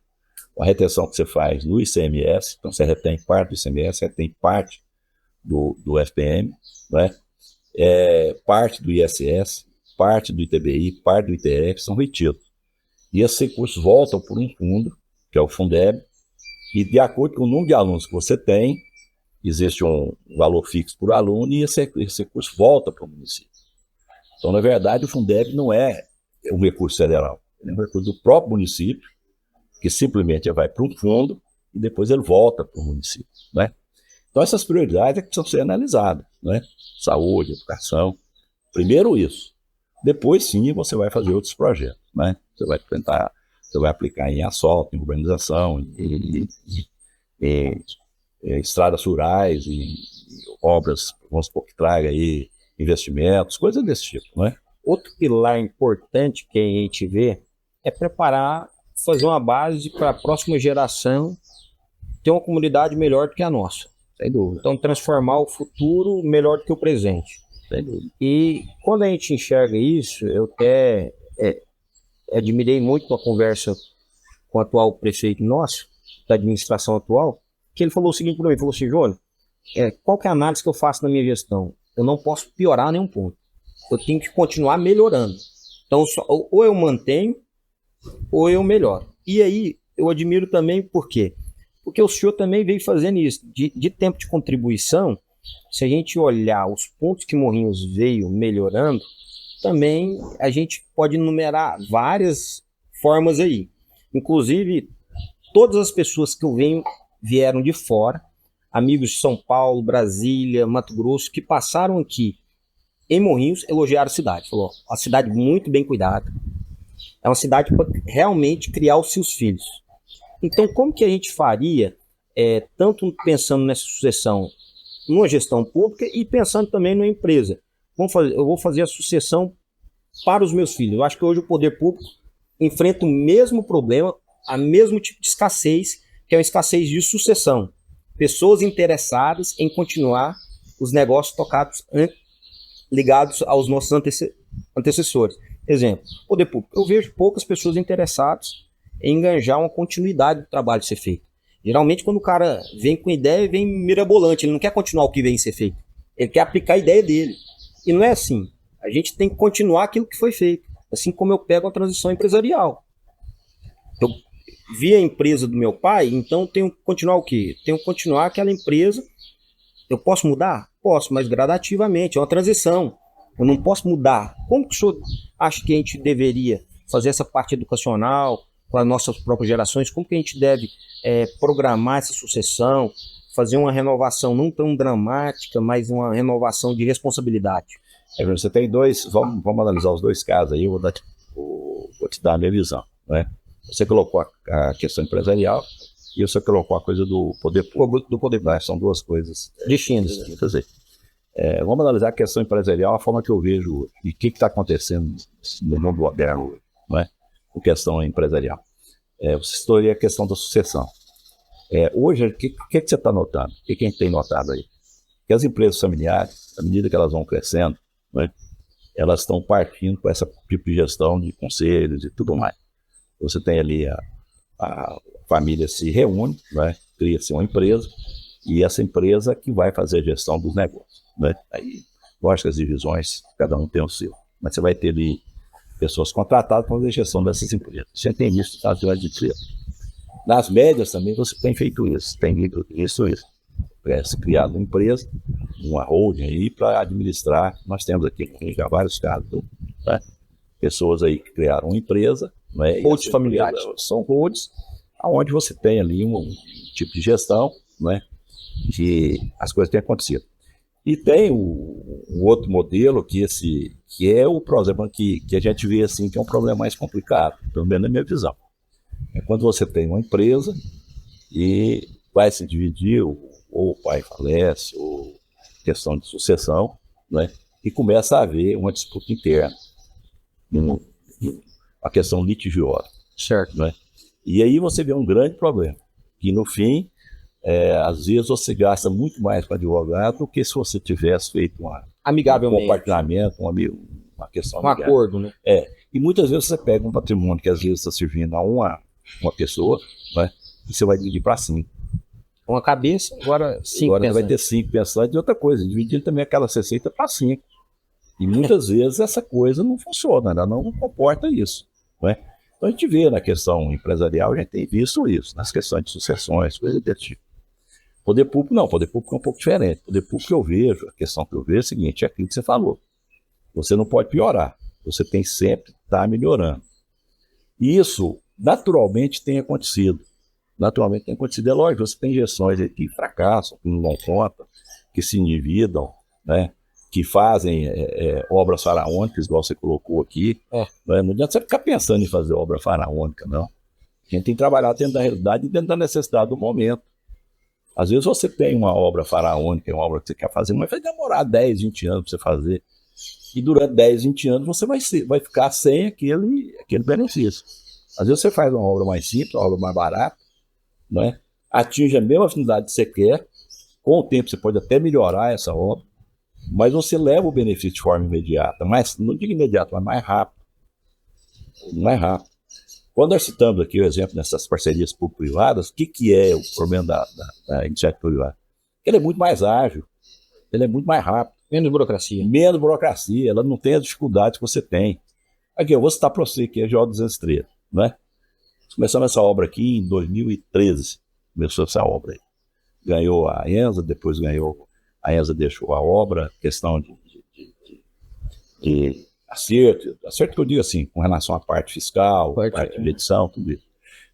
a retenção que você faz no ICMS, então você retém parte do ICMS, retém parte do FPM, né? Parte do ISS, parte do ITBI, parte do ITF, são retidos. E esses recursos voltam por um fundo, que é o Fundeb, e de acordo com o número de alunos que você tem, existe um valor fixo por aluno e esse recurso volta para o município. Então, na verdade, o Fundeb não é um recurso federal, ele é um recurso do próprio município, que simplesmente vai para um fundo e depois ele volta para o município, né? Então, essas prioridades é que precisam ser analisadas, né? Saúde, educação, primeiro isso. Depois, sim, você vai fazer outros projetos, né? Você vai aplicar em asfalto, em urbanização, em estradas rurais, em obras, vamos supor, que traga aí investimentos, coisas desse tipo, né? Outro pilar importante que a gente vê é preparar, fazer uma base para a próxima geração ter uma comunidade melhor do que a nossa. Sem dúvida. Então, transformar o futuro melhor do que o presente. Sem dúvida. E quando a gente enxerga isso, eu até admirei muito a conversa com o atual prefeito nosso, da administração atual, que ele falou o seguinte para mim, ele falou assim, Jônio, qual que é a análise que eu faço na minha gestão? Eu não posso piorar nenhum ponto. Eu tenho que continuar melhorando. Então, ou eu mantenho, ou eu melhoro. E aí, eu admiro também por quê? Porque o senhor também veio fazendo isso. De tempo de contribuição, se a gente olhar os pontos que Morrinhos veio melhorando, também a gente pode enumerar várias formas aí. Inclusive, todas as pessoas que eu venho vieram de fora, amigos de São Paulo, Brasília, Mato Grosso, que passaram aqui em Morrinhos, elogiaram a cidade. Falou, uma cidade muito bem cuidada. É uma cidade para realmente criar os seus filhos. Então, como que a gente faria, tanto pensando nessa sucessão numa gestão pública e pensando também numa empresa? Eu vou fazer a sucessão para os meus filhos. Eu acho que hoje o poder público enfrenta o mesmo problema, a mesmo tipo de escassez, que é uma escassez de sucessão. Pessoas interessadas em continuar os negócios tocados, ligados aos nossos antecessores. Exemplo, poder público. Eu vejo poucas pessoas interessadas em enganjar uma continuidade do trabalho ser feito. Geralmente, quando o cara vem com ideia, vem mirabolante. Ele não quer continuar o que vem ser feito. Ele quer aplicar a ideia dele. E não é assim. A gente tem que continuar aquilo que foi feito. Assim como eu pego a transição empresarial. Eu vi a empresa do meu pai, então tenho que continuar o quê? Tenho que continuar aquela empresa. Eu posso mudar? Posso, mas gradativamente. É uma transição. Eu não posso mudar. Como que o senhor acha que a gente deveria fazer essa parte educacional com as nossas próprias gerações? Como que a gente deve programar essa sucessão, fazer uma renovação não tão dramática, mas uma renovação de responsabilidade? Você tem dois, vamos analisar os dois casos aí, eu vou te dar a minha visão, né? Você colocou a questão empresarial e você colocou a coisa do poder público, né? São duas coisas distintas. Vamos analisar a questão empresarial, a forma que eu vejo e o que está acontecendo no mundo moderno, né? Com questão empresarial. Você citou a questão da sucessão. Hoje, o que você está notando? O que a gente tem notado aí? Que as empresas familiares, à medida que elas vão crescendo, né, elas estão partindo com esse tipo de gestão de conselhos e tudo mais. Você tem ali a família se reúne, né, cria-se uma empresa, e essa empresa que vai fazer a gestão dos negócios, né? Aí, lógico que as divisões, cada um tem o seu, mas você vai ter ali pessoas contratadas para fazer a gestão dessas empresas. Você tem isso nas grandes empresas. Nas médias também você tem feito isso, tem isso. Se criado uma empresa, uma holding aí para administrar. Nós temos aqui já vários casos, né? Pessoas aí que criaram uma empresa, né? Holdings familiares. São holdings, onde você tem ali um tipo de gestão, né? Que as coisas têm acontecido. E tem um outro modelo que é o problema que a gente vê assim, que é um problema mais complicado, pelo menos na minha visão. É quando você tem uma empresa e vai se dividir, ou o pai falece, ou questão de sucessão, né? E começa a haver uma disputa interna, uma questão litigiosa. Certo. Né? E aí você vê um grande problema, que no fim, às vezes você gasta muito mais com advogado do que se você tivesse feito um compartilhamento, uma questão amigável. Acordo, né? E muitas vezes você pega um patrimônio que às vezes está servindo a uma pessoa, né? E você vai dividir para 5. Uma cabeça, agora 5 Agora vai ter 5 pensantes. E outra coisa, dividir também aquela receita para 5. E muitas vezes essa coisa não funciona, ela não comporta isso. Né? Então a gente vê na questão empresarial, a gente tem visto isso, nas questões de sucessões, coisas desse tipo. Poder público não, poder público é um pouco diferente. Poder público eu vejo, a questão que eu vejo é a seguinte, é aquilo que você falou. Você não pode piorar, você tem sempre que estar melhorando. E isso naturalmente tem acontecido. Naturalmente tem acontecido. É lógico, você tem gestões que fracassam, que não dão conta, que se endividam, né? Que fazem obras faraônicas, igual você colocou aqui. Né? Não adianta você ficar pensando em fazer obra faraônica, não. A gente tem que trabalhar dentro da realidade e dentro da necessidade do momento. Às vezes você tem uma obra faraônica, uma obra que você quer fazer, mas vai demorar 10, 20 anos para você fazer. E durante 10, 20 anos você vai ficar sem aquele benefício. Às vezes você faz uma obra mais simples, uma obra mais barata, né? Atinge a mesma afinidade que você quer, com o tempo você pode até melhorar essa obra, mas você leva o benefício de forma imediata, mas não digo imediato, mas mais rápido. Mais rápido. Quando nós citamos aqui o exemplo dessas parcerias público-privadas, o que é o problema da iniciativa privada? Ele é muito mais ágil, ele é muito mais rápido. Menos burocracia. Menos burocracia, ela não tem as dificuldades que você tem. Aqui, eu vou citar para você que é a GO 213, né? Começamos essa obra aqui em 2013, começou essa obra aí. Ganhou a ENSA, depois a ENSA deixou a obra, questão de acerto que eu digo assim, com relação à parte fiscal, parte de edição, tudo isso.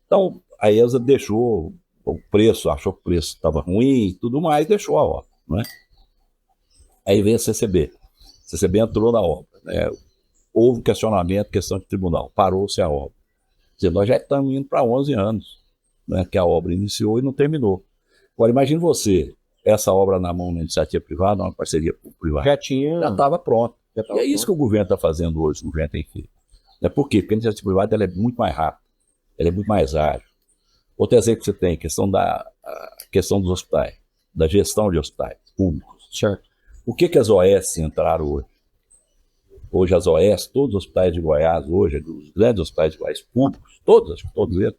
Então, a ENSA deixou o preço, achou que o preço estava ruim e tudo mais, deixou a obra, né? Aí vem a CCB. A CCB entrou na obra, né? Houve questionamento, questão de tribunal, parou-se a obra. Quer dizer, nós já estamos indo para 11 anos, né, que a obra iniciou e não terminou. Agora, imagine você, essa obra na mão da iniciativa privada, uma parceria privada. Já estava pronta. E é isso que o governo está fazendo hoje, o governo tem feito. Por quê? Porque a iniciativa privada ela é muito mais rápida, ela é muito mais ágil. Outro exemplo que você tem, a questão dos hospitais, da gestão de hospitais públicos. Certo. O que as OS entraram hoje? Hoje as OS, todos os hospitais de Goiás, hoje, os grandes hospitais de Goiás públicos, todos eles,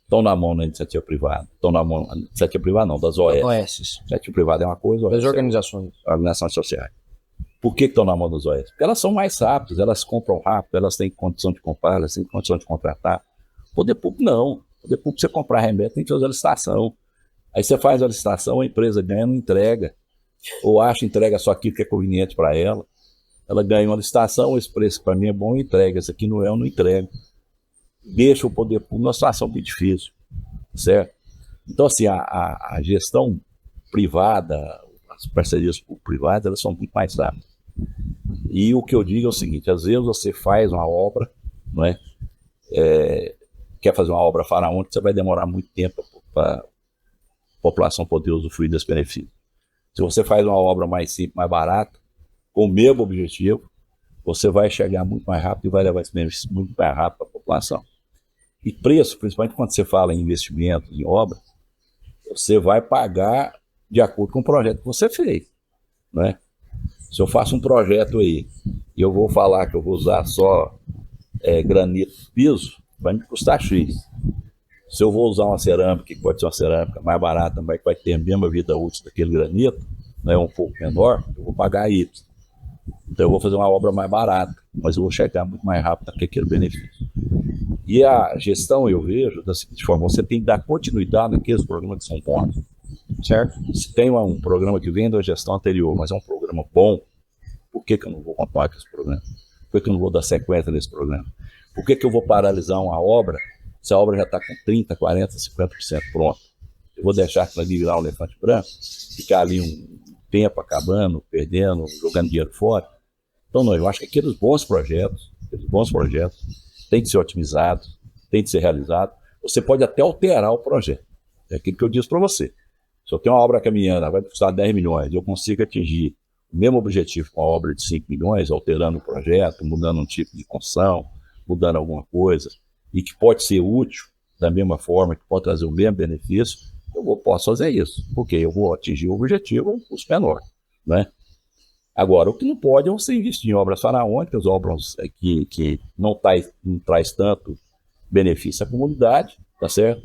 estão na mão da iniciativa privada. Estão na mão da iniciativa privada, não, das OS. Iniciativa privada é uma coisa, das organizações sociais. Por que estão na mão das OS? Porque elas são mais rápidas, elas compram rápido, elas têm condição de comprar, elas têm condição de contratar. Poder público não. Poder público, você comprar remédio, tem que fazer a licitação. Aí você faz a licitação, a empresa ganha, não entrega. Ou entrega só aquilo que é conveniente para ela. Ela ganha uma licitação, esse preço para mim é bom, entrega. Esse aqui não é, eu não entrego. Deixa o poder público numa situação bem difícil, certo? Então, assim, a gestão privada, as parcerias privadas, elas são muito mais rápidas. E o que eu digo é o seguinte, às vezes você faz uma obra, não é? Quer fazer uma obra faraônica, você vai demorar muito tempo para a população poder usufruir desse benefício. Se você faz uma obra mais simples, mais barata, com o mesmo objetivo, você vai chegar muito mais rápido e vai levar esse benefício muito mais rápido para a população. E preço, principalmente quando você fala em investimento, em obra, você vai pagar de acordo com o projeto que você fez, né? Se eu faço um projeto aí e eu vou falar que eu vou usar só granito piso, vai me custar X. Se eu vou usar uma cerâmica, que pode ser uma cerâmica mais barata, mas que vai ter a mesma vida útil daquele granito, né, um pouco menor, eu vou pagar Y. Então eu vou fazer uma obra mais barata, mas eu vou chegar muito mais rápido que aquele benefício. E a gestão, eu vejo da seguinte forma, você tem que dar continuidade naqueles programas que são bons, certo? Se tem um programa que vem da gestão anterior, mas é um programa bom, por que eu não vou continuar com esse programa? Por que eu não vou dar sequência nesse programa? Por que eu vou paralisar uma obra se a obra já está com 30%, 40%, 50% pronta? Eu vou deixar aquilo ali virar um elefante branco, ficar ali tempo acabando, perdendo, jogando dinheiro fora. Então, não, eu acho que aqueles bons projetos têm que ser otimizados, têm que ser realizados. Você pode até alterar o projeto. É aquilo que eu disse para você. Se eu tenho uma obra caminhando, vai custar 10 milhões, eu consigo atingir o mesmo objetivo com uma obra de 5 milhões, alterando o projeto, mudando um tipo de construção, mudando alguma coisa, e que pode ser útil da mesma forma, que pode trazer o mesmo benefício, posso fazer isso, porque eu vou atingir o objetivo com um custo menor, né? Agora, o que não pode é você investir em obras faraônicas, obras que não traz tanto benefício à comunidade, tá certo?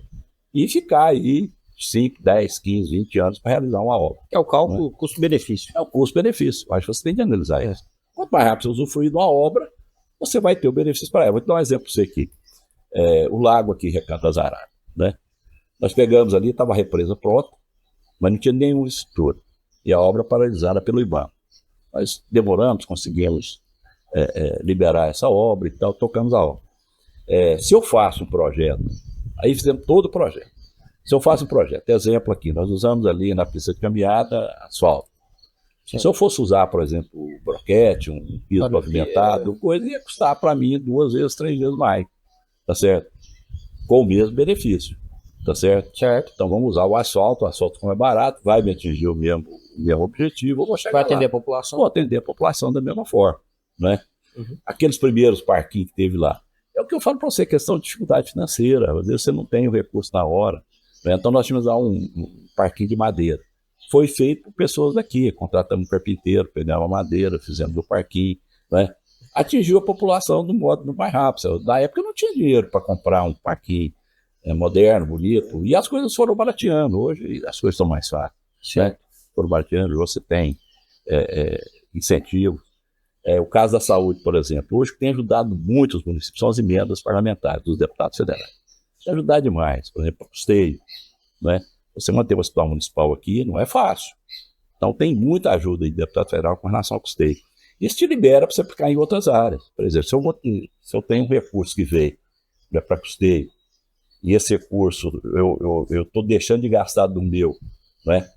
E ficar aí 5, 10, 15, 20 anos para realizar uma obra. É o cálculo, né? Custo-benefício. É o custo-benefício. Acho que você tem que analisar isso. Quanto mais rápido você usufruir de uma obra, você vai ter o benefício para ela. Vou te dar um exemplo para você aqui. O lago aqui, Recanto das Araras, né? Nós pegamos ali, estava a represa pronta, mas não tinha nenhuma estrutura. E a obra paralisada pelo IBAMA. Nós demoramos, conseguimos liberar essa obra e tal, tocamos a obra. Se eu faço um projeto, aí fizemos todo o projeto. Se eu faço um projeto, exemplo aqui, nós usamos ali na pista de caminhada asfalto. Sim. Se eu fosse usar, por exemplo, broquete, um piso pavimentado, coisa ia custar para mim 2 vezes, 3 vezes mais, tá certo? Com o mesmo benefício, tá certo? Certo. Então vamos usar o asfalto como é barato, vai me atingir o mesmo objetivo, eu vou chegar vai atender lá. A população? Vou atender a população da mesma forma, né? Uhum. Aqueles primeiros parquinhos que teve lá, é o que eu falo para você, questão de dificuldade financeira, às vezes você não tem o recurso na hora, né? Então nós tínhamos lá um parquinho de madeira, foi feito por pessoas daqui, contratamos um carpinteiro, pegamos a madeira, fizemos o parquinho, né? Atingiu a população do modo mais rápido. Na época eu não tinha dinheiro para comprar um parquinho moderno, bonito, e as coisas foram barateando. Hoje as coisas estão mais fáceis, né? Foram barateando, hoje você tem incentivos. O caso da saúde, por exemplo, hoje tem ajudado muito os municípios, são as emendas parlamentares dos deputados federais. Tem ajudado demais, por exemplo, custeio, né? Você manter o hospital municipal aqui não é fácil. Então tem muita ajuda de deputado federal com relação ao custeio. Isso te libera para você aplicar em outras áreas. Por exemplo, se eu tenho um recurso que veio para custeio, e esse recurso eu estou deixando de gastar do meu, né?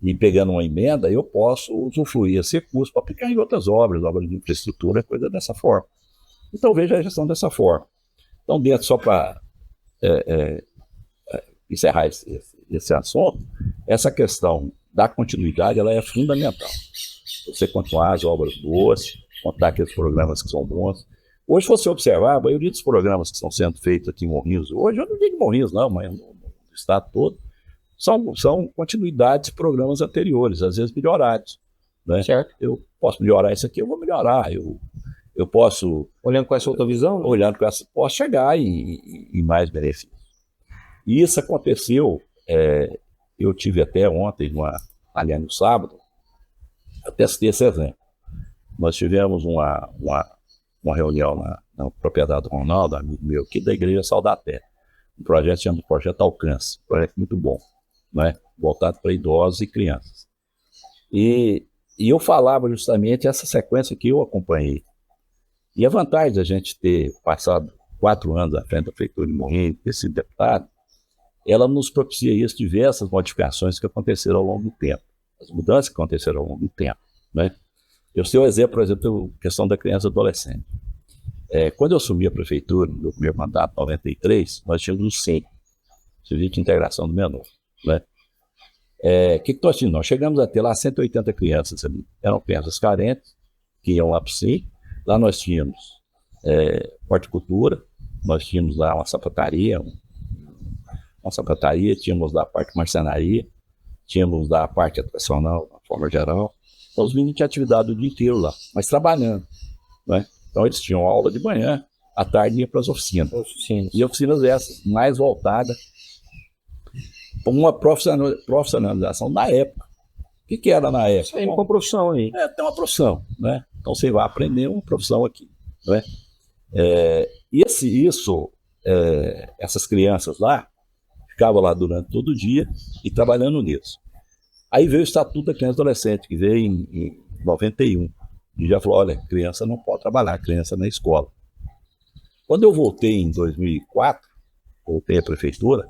E pegando uma emenda, eu posso usufruir esse recurso para aplicar em outras obras de infraestrutura, coisa dessa forma. Então veja a gestão dessa forma. Então, dentro, só para encerrar esse assunto, essa questão da continuidade ela é fundamental. Você continuar as obras boas, contar aqueles programas que são bons. Hoje, se você observar, a maioria dos programas que estão sendo feitos aqui em Morrinhos, hoje, eu não digo Morrinhos não, mas no estado todo, são continuidades de programas anteriores, às vezes melhorados, né? Certo. Eu posso melhorar isso aqui, eu vou melhorar. Eu posso... Olhando com essa outra visão? Olhando com essa, posso chegar em mais benefícios. E isso aconteceu, eu tive até ontem, aliás, no sábado, até citei esse exemplo. Nós tivemos uma reunião na propriedade do Ronaldo, amigo meu, aqui da Igreja Sal da Terra. Um projeto chamado Projeto Alcance, um projeto muito bom, né? Voltado para idosos e crianças. E eu falava justamente essa sequência que eu acompanhei. E a vantagem da gente ter passado 4 anos à frente da Prefeitura de Morrinhos, esse deputado, ela nos propicia isso, diversas modificações que aconteceram ao longo do tempo, as mudanças que aconteceram ao longo do tempo, né? Eu sei o exemplo, por exemplo, a questão da criança e adolescente. Quando eu assumi a prefeitura, no meu primeiro mandato, em 93, nós tínhamos o SIM, Serviço de Integração do Menor, né? Que nós tínhamos? Nós chegamos a ter lá 180 crianças ali, eram crianças carentes, que iam lá para o SIM. Lá nós tínhamos horticultura, nós tínhamos lá uma sapataria, tínhamos lá a parte de marcenaria, tínhamos lá a parte atracional, de forma geral. Então os meninos tinham atividade o dia inteiro lá, mas trabalhando, né? Então eles tinham aula de manhã, à tarde ia para as oficinas. E oficinas essas, mais voltadas para uma profissionalização da época. O que era na época? Tem uma profissão aí. Tem uma profissão, né? Então você vai aprender uma profissão aqui, né? Essas crianças lá, ficavam lá durante todo o dia e trabalhando nisso. Aí veio o Estatuto da Criança e Adolescente, que veio em 91. E já falou, olha, criança não pode trabalhar, criança na escola. Quando eu voltei em 2004, voltei à prefeitura,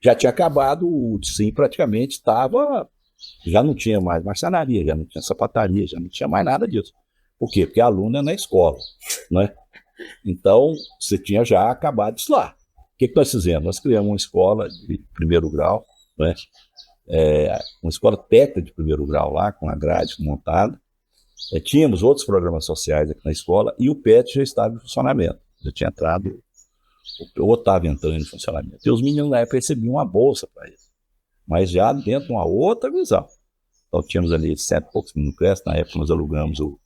já tinha acabado o SIM, praticamente estava Já não tinha mais marcenaria, já não tinha sapataria, já não tinha mais nada disso. Por quê? Porque aluno é na escola, né? Então, você tinha já acabado isso lá. O que nós fizemos? Nós criamos uma escola de primeiro grau, né? Uma escola técnica de primeiro grau lá, com a grade montada. Tínhamos outros programas sociais aqui na escola e o PET já estava em funcionamento. Já tinha entrado, ou estava entrando em funcionamento. E os meninos na época recebiam uma bolsa para isso, mas já dentro de uma outra visão. Então tínhamos ali 100 e poucos meninos crescem. Na época nós alugamos o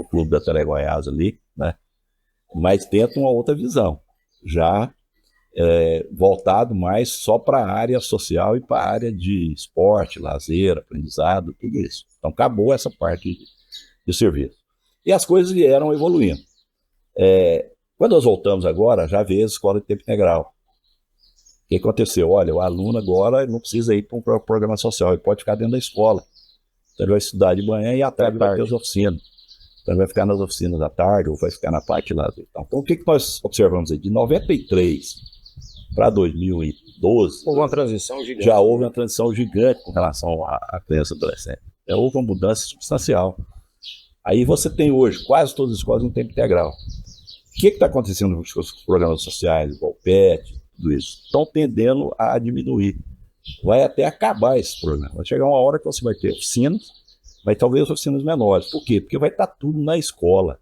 Clube da Telegoiás ali, né? Mas dentro de uma outra visão, já voltado mais só para a área social e para a área de esporte, lazer, aprendizado, tudo isso. Então acabou essa parte de serviço. E as coisas vieram evoluindo. Quando nós voltamos agora, já veio a escola de tempo integral. O que aconteceu? Olha, o aluno agora não precisa ir para um programa social, ele pode ficar dentro da escola. Então ele vai estudar de manhã e à tarde vai ter as oficinas. Então ele vai ficar nas oficinas à tarde ou vai ficar na parte lá. Então o que nós observamos aí? De 93 para 2012, houve uma transição gigante. Já houve uma transição gigante com relação à criança e adolescente. Houve uma mudança substancial. Aí você tem hoje quase todas as escolas em tempo integral. O que está acontecendo com os programas sociais, igual o PET, tudo isso? Estão tendendo a diminuir. Vai até acabar esse programa. Vai chegar uma hora que você vai ter oficinas, vai talvez oficinas menores. Por quê? Porque vai estar tudo na escola.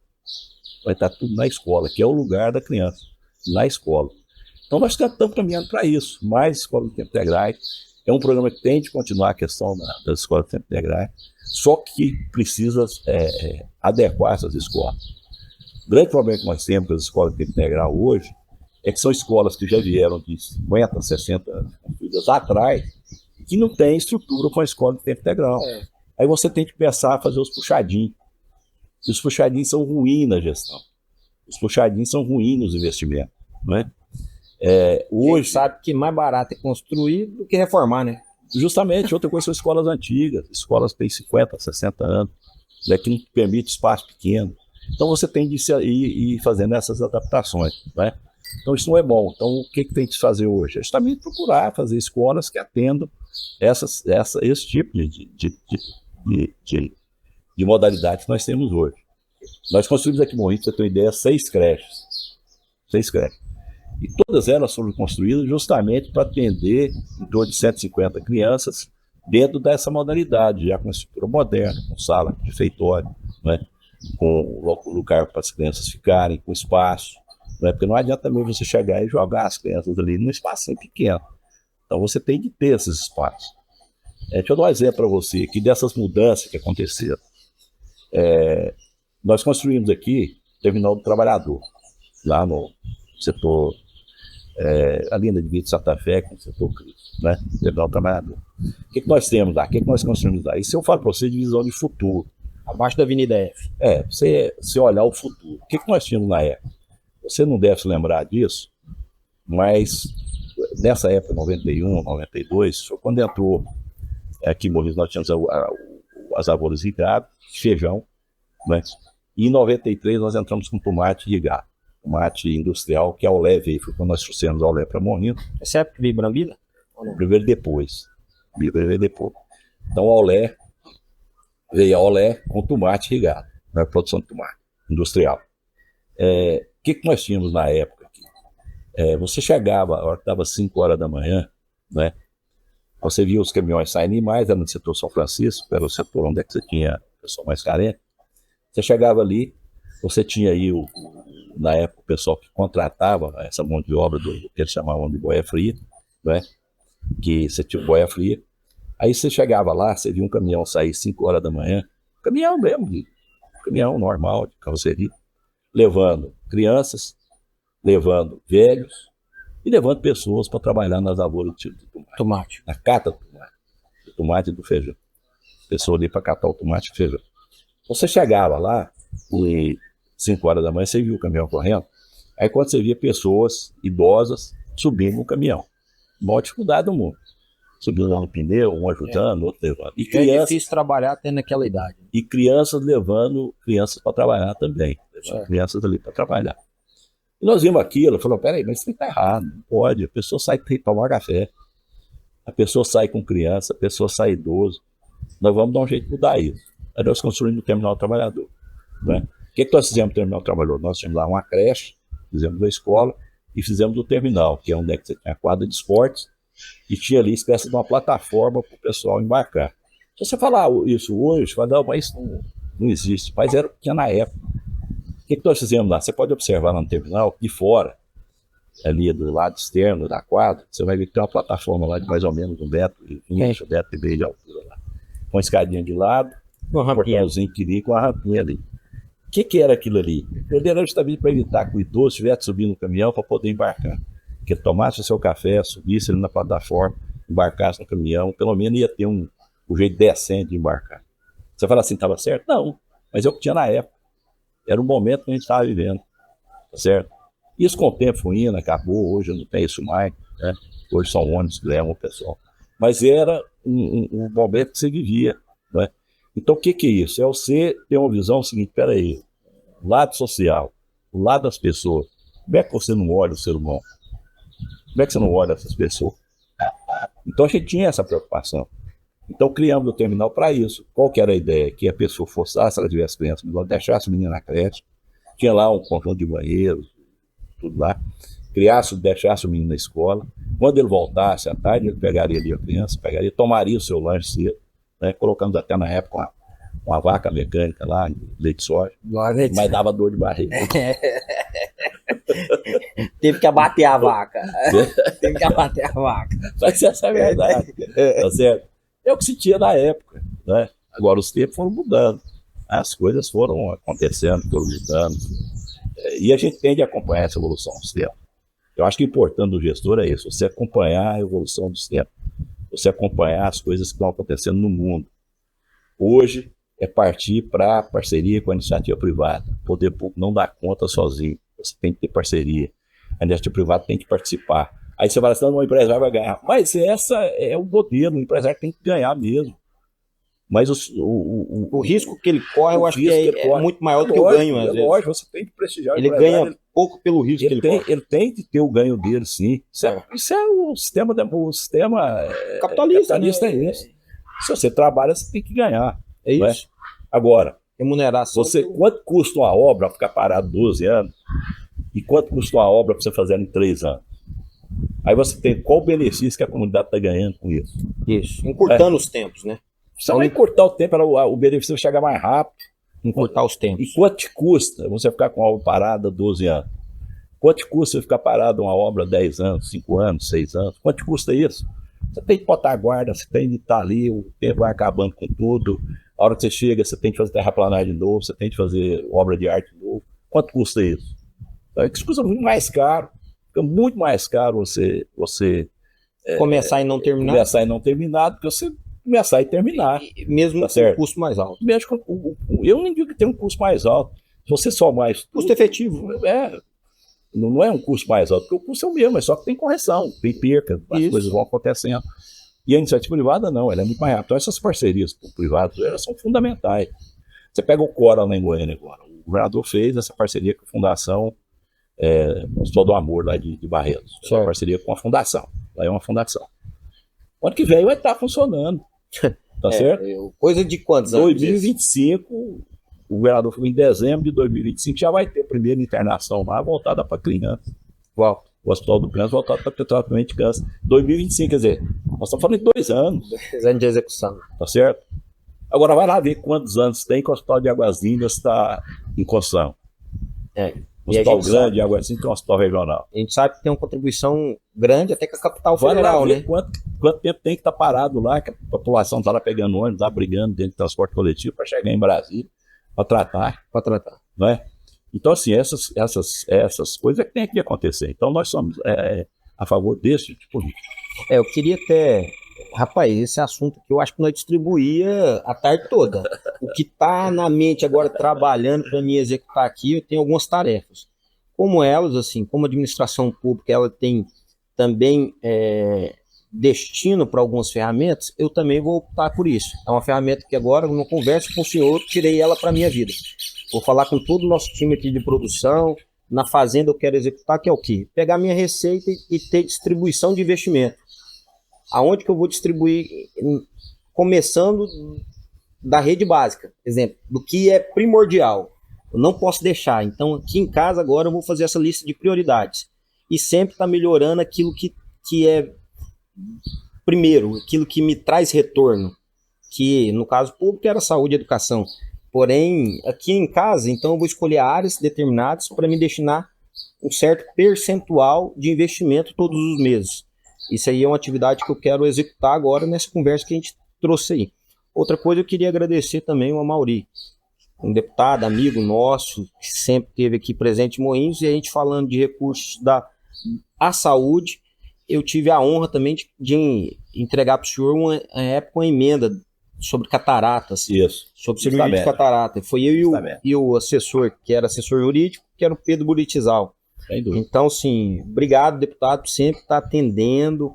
Vai estar tudo na escola, que é o lugar da criança, na escola. Então nós estamos caminhando para isso. Mais escolas de tempo integral. É um programa que tem de continuar a questão das escolas de tempo integral, só que precisa adequar essas escolas. O grande problema que nós temos com as escolas de tempo integral hoje é que são escolas que já vieram de 50, 60 anos construídas atrás, que não tem estrutura para uma escola de tempo integral. Aí você tem que começar a fazer os puxadinhos. E os puxadinhos são ruins na gestão. Os puxadinhos são ruins nos investimentos, não é? Hoje sabe que mais barato é construir do que reformar, né? Justamente, outra coisa são escolas antigas, escolas que têm 50, 60 anos, né, que não permite espaço pequeno. Então você tem de ir fazendo essas adaptações, né? Então isso não é bom. Então o que tem que se fazer hoje? É justamente procurar fazer escolas que atendam esse tipo de modalidade que nós temos hoje. Nós construímos aqui em Morrinhos, para você ter uma ideia, 6 creches. 6 creches. E todas elas foram construídas justamente para atender em torno de 150 crianças dentro dessa modalidade, já com estrutura moderna, com sala, com refeitório, né? Com lugar para as crianças ficarem, com espaço. Né? Porque não adianta também você chegar e jogar as crianças ali num espaço pequeno. Então você tem de ter esses espaços. Deixa eu dar um exemplo para você aqui dessas mudanças que aconteceram. Nós construímos aqui o Terminal do Trabalhador, lá no setor, ali na divisa de Santa Fé, com o setor Cristo, né? Terminal do Trabalhador. O que nós temos lá? O que nós construímos lá? Isso eu falo para você de visão de futuro. Abaixo da Avenida F. Você olhar o futuro. O que nós tínhamos na época? Você não deve se lembrar disso, mas nessa época, 91, 92, foi quando entrou aqui em Morrinhos, nós tínhamos as lavouras irrigadas, feijão, né? E em 93 nós entramos com tomate irrigado, tomate industrial, que é a Olé veio, foi quando nós trouxemos a Olé para Morrinhos. Essa época veio Brambila? Primeiro depois. Então a Olé, veio a Olé com tomate irrigado, na produção de tomate industrial. O que nós tínhamos na época aqui? Você chegava, a hora que estava 5 horas da manhã, né? Você via os caminhões saindo mais, era no setor São Francisco, era o setor onde você tinha o pessoal mais carente. Você chegava ali, você tinha aí, na época, o pessoal que contratava essa mão de obra que eles chamavam de boia fria, né? Que você tinha boia fria. Aí você chegava lá, você via um caminhão sair 5 horas da manhã, caminhão mesmo, caminhão normal, de carroceria, levando crianças, levando velhos e levando pessoas para trabalhar nas lavouras de tomate. Na cata do tomate e do feijão. Pessoa ali para catar o tomate e o feijão. Você chegava lá, e 5 horas da manhã, você viu o caminhão correndo. Aí quando você via pessoas idosas subindo no caminhão, maior dificuldade do mundo. Subindo lá no pneu, um ajudando, outro levando. E crianças, é difícil trabalhar até naquela idade. E crianças levando crianças para trabalhar também. Levando crianças ali para trabalhar. E nós vimos aquilo, falou, peraí, mas isso está errado, não pode. A pessoa sai para tomar café, a pessoa sai com criança, a pessoa sai idoso. Nós vamos dar um jeito de mudar isso. Aí nós construímos o Terminal do Trabalhador. Né? O que nós fizemos no Terminal do Trabalhador? Nós tínhamos lá uma creche, fizemos uma escola e fizemos o terminal, que é onde é que você tinha a quadra de esportes e tinha ali espécie de uma plataforma para o pessoal embarcar. Se você falar isso hoje, fala, não, mas isso não existe. Mas era o que tinha na época. O que nós fizemos lá? Você pode observar lá no terminal, de fora, ali do lado externo da quadra, você vai ver que tem uma plataforma lá de mais ou menos 1,20 m, 1,5 m de altura lá. Com uma escadinha de lado, um portãozinho que liga com a rampinha ali. O que era aquilo ali? Ele era justamente para evitar que o idoso estivesse subindo no caminhão para poder embarcar. Que ele tomasse o seu café, subisse ali na plataforma, embarcasse no caminhão, pelo menos ia ter um jeito decente de embarcar. Você fala assim, estava certo? Não, mas é o que tinha na época. Era um momento que a gente estava vivendo, tá certo? Isso com o tempo foi indo, acabou, hoje não tem isso mais, né? Hoje são ônibus que levam o pessoal. Mas era um momento que você vivia, né? Então o que é isso? É você ter uma visão seguinte, peraí, o lado social, o lado das pessoas. Como é que você não olha o ser humano? Como é que você não olha essas pessoas? Então a gente tinha essa preocupação. Então criamos o terminal para isso. Qual que era a ideia? Que a pessoa fosse lá, se ela tivesse criança, deixasse o menino na creche, tinha lá um conjunto de banheiros, tudo lá, deixasse o menino na escola. Quando ele voltasse à tarde, ele pegaria ali a criança, tomaria o seu lanche cedo, né? Colocamos até na época uma vaca mecânica lá, leite de soja, mas dava dor de barriga. Teve que abater a vaca. Mas essa é a verdade, tá certo? É o que se tinha na época, né? Agora os tempos foram mudando, as coisas foram acontecendo, foram mudando, e a gente tem de acompanhar essa evolução dos tempos. Eu acho que o importante do gestor é isso, você acompanhar a evolução dos tempos, você acompanhar as coisas que estão acontecendo no mundo. Hoje é partir para parceria com a iniciativa privada. O poder público não dá conta sozinho, você tem que ter parceria. A iniciativa privada tem que participar. Aí você fala assim, não, o empresário vai ganhar. Mas essa é o modelo, o empresário tem que ganhar mesmo. Mas o risco que ele corre, eu acho que é muito maior do que o ganho, às vezes. Lógico, você tem que prestigiar o empresário. Ele ganha pouco pelo risco que ele corre. Ele tem que ter o ganho dele, sim. Isso é o sistema capitalista, né? É isso. Se você trabalha, você tem que ganhar. É isso. Né? Agora, remuneração. Quanto custa uma obra para ficar parado 12 anos? E quanto custa uma obra para você fazer em 3 anos? Aí você tem qual o benefício que a comunidade está ganhando com isso? Isso, encurtando os tempos, né? Você vai encurtar o tempo, o benefício vai chegar mais rápido. Encurtar os tempos. E quanto te custa você ficar com a obra parada 12 anos? Quanto te custa você ficar parado uma obra 10 anos, 5 anos, 6 anos? Quanto te custa isso? Você tem que botar a guarda, você tem que estar ali, o tempo vai acabando com tudo. A hora que você chega, você tem que fazer terraplanagem de novo, você tem que fazer obra de arte de novo. Quanto custa isso? Então, isso custa muito mais caro. Fica muito mais caro você começar e não terminar. Começar e não terminar do que você começar e terminar. Mesmo com um custo mais alto. Eu nem digo que tem um custo mais alto. Se você só mais... Custo efetivo. Não é um custo mais alto, porque o custo é o mesmo, é só que tem correção, tem perca, as coisas vão acontecendo. E a iniciativa privada não, ela é muito mais rápida. Então essas parcerias com privados, elas são fundamentais. Você pega o Cora lá em Goiânia agora. O governador fez essa parceria com a Fundação Hospital do Amor lá de Barretos. É uma parceria com a fundação. Lá é uma fundação. O ano que vem vai estar funcionando. Tá certo? Coisa de quantos anos? 2025, o governador falou em dezembro de 2025 já vai ter a primeira internação lá voltada para criança. O Hospital do Câncer voltado para tratamento de câncer. 2025, quer dizer, nós estamos falando de 2 anos. 2 anos de execução. Tá certo? Agora vai lá ver quantos anos tem que o Hospital de Águas Lindas está em construção. Um hospital grande de Águas Lindas, que é um hospital regional. A gente sabe que tem uma contribuição grande até com a capital federal, né? Quanto tempo tem que estar parado lá, que a população está lá pegando ônibus, lá brigando dentro do transporte coletivo para chegar em Brasília, para tratar. Não é? Então, assim, essas coisas é que tem que acontecer. Então, nós somos a favor desse tipo de política. Eu queria até... Rapaz, esse assunto que eu acho que nós distribuía a tarde toda. O que está na mente agora, trabalhando para mim executar aqui, eu tenho algumas tarefas. Como elas, assim, como administração pública, ela tem também destino para algumas ferramentas, eu também vou optar por isso. É uma ferramenta que agora, numa conversa com o senhor, tirei ela para a minha vida. Vou falar com todo o nosso time aqui de produção. Na fazenda eu quero executar, que é o quê? Pegar minha receita e ter distribuição de investimento. Aonde que eu vou distribuir, começando da rede básica, exemplo, do que é primordial. Eu não posso deixar. Então, aqui em casa agora eu vou fazer essa lista de prioridades. E sempre tá melhorando aquilo que é primeiro, aquilo que me traz retorno. Que, no caso público, era saúde e educação. Porém, aqui em casa, então eu vou escolher áreas determinadas para me destinar um certo percentual de investimento todos os meses. Isso aí é uma atividade que eu quero executar agora nessa conversa que a gente trouxe aí. Outra coisa, eu queria agradecer também ao Mauri, um deputado, amigo nosso, que sempre esteve aqui presente em Moinhos, e a gente falando de recursos à saúde, eu tive a honra também de entregar para o senhor uma emenda sobre cataratas. Isso. Sobre cirurgia de catarata. Foi eu e o assessor, que era assessor jurídico, que era o Pedro Buritizal. Então, sim, obrigado, deputado, por sempre estar atendendo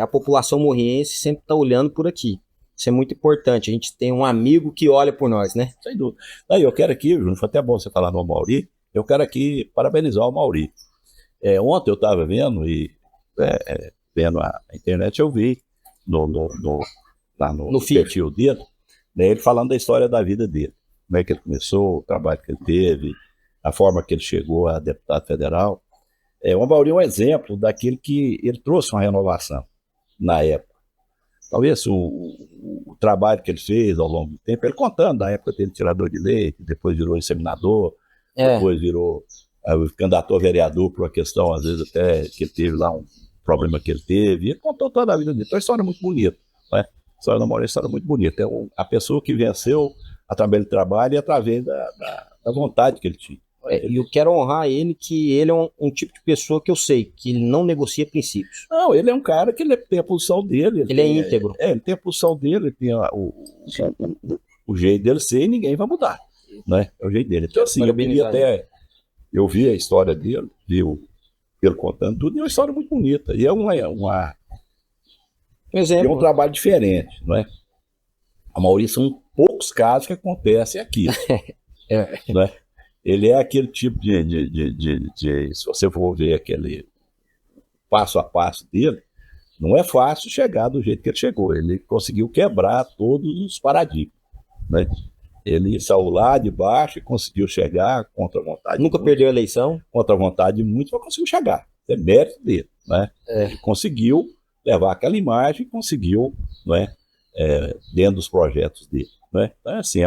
a população morriense, sempre estar olhando por aqui. Isso é muito importante. A gente tem um amigo que olha por nós, né? Sem dúvida. Aí eu quero aqui, Júnior, foi até bom você falar no Mauri, eu quero aqui parabenizar o Mauri. Ontem eu estava vendo e vendo a internet, eu vi lá no perfil dele, né, ele falando da história da vida dele, como é que ele começou, o trabalho que ele teve, a forma que ele chegou a deputado federal. O Mauri é um exemplo daquilo que ele trouxe uma renovação na época. Talvez o trabalho que ele fez ao longo do tempo, ele contando da época dele tirador de leite, depois virou inseminador, depois virou candidato a vereador por uma questão, às vezes até que ele teve lá um problema que ele teve, e ele contou toda a vida dele. Então é uma história muito bonita, né? A história do Mauri é uma história muito bonita. É a pessoa que venceu através do trabalho e através da vontade que ele tinha. E eu quero honrar ele, que ele é um tipo de pessoa que eu sei, que ele não negocia princípios. Não, ele é um cara que ele tem a posição dele. Ele é íntegro. Ele tem a posição dele, ele tem o jeito dele ser e ninguém vai mudar, né? É o jeito dele. Então, assim, eu vi a história dele, vi ele contando tudo, e é uma história muito bonita. E é um exemplo. É um trabalho diferente, não é? A maioria são poucos casos que acontecem aqui, não é? Ele é aquele tipo se você for ver aquele passo a passo dele, não é fácil chegar do jeito que ele chegou. Ele conseguiu quebrar todos os paradigmas, né? Ele saiu lá de baixo e conseguiu chegar contra a vontade. Nunca perdeu a eleição? Contra a vontade de muitos, mas conseguiu chegar. É mérito dele, né? Ele conseguiu levar aquela imagem e conseguiu, não é? Dentro dos projetos dele, né? Então, assim,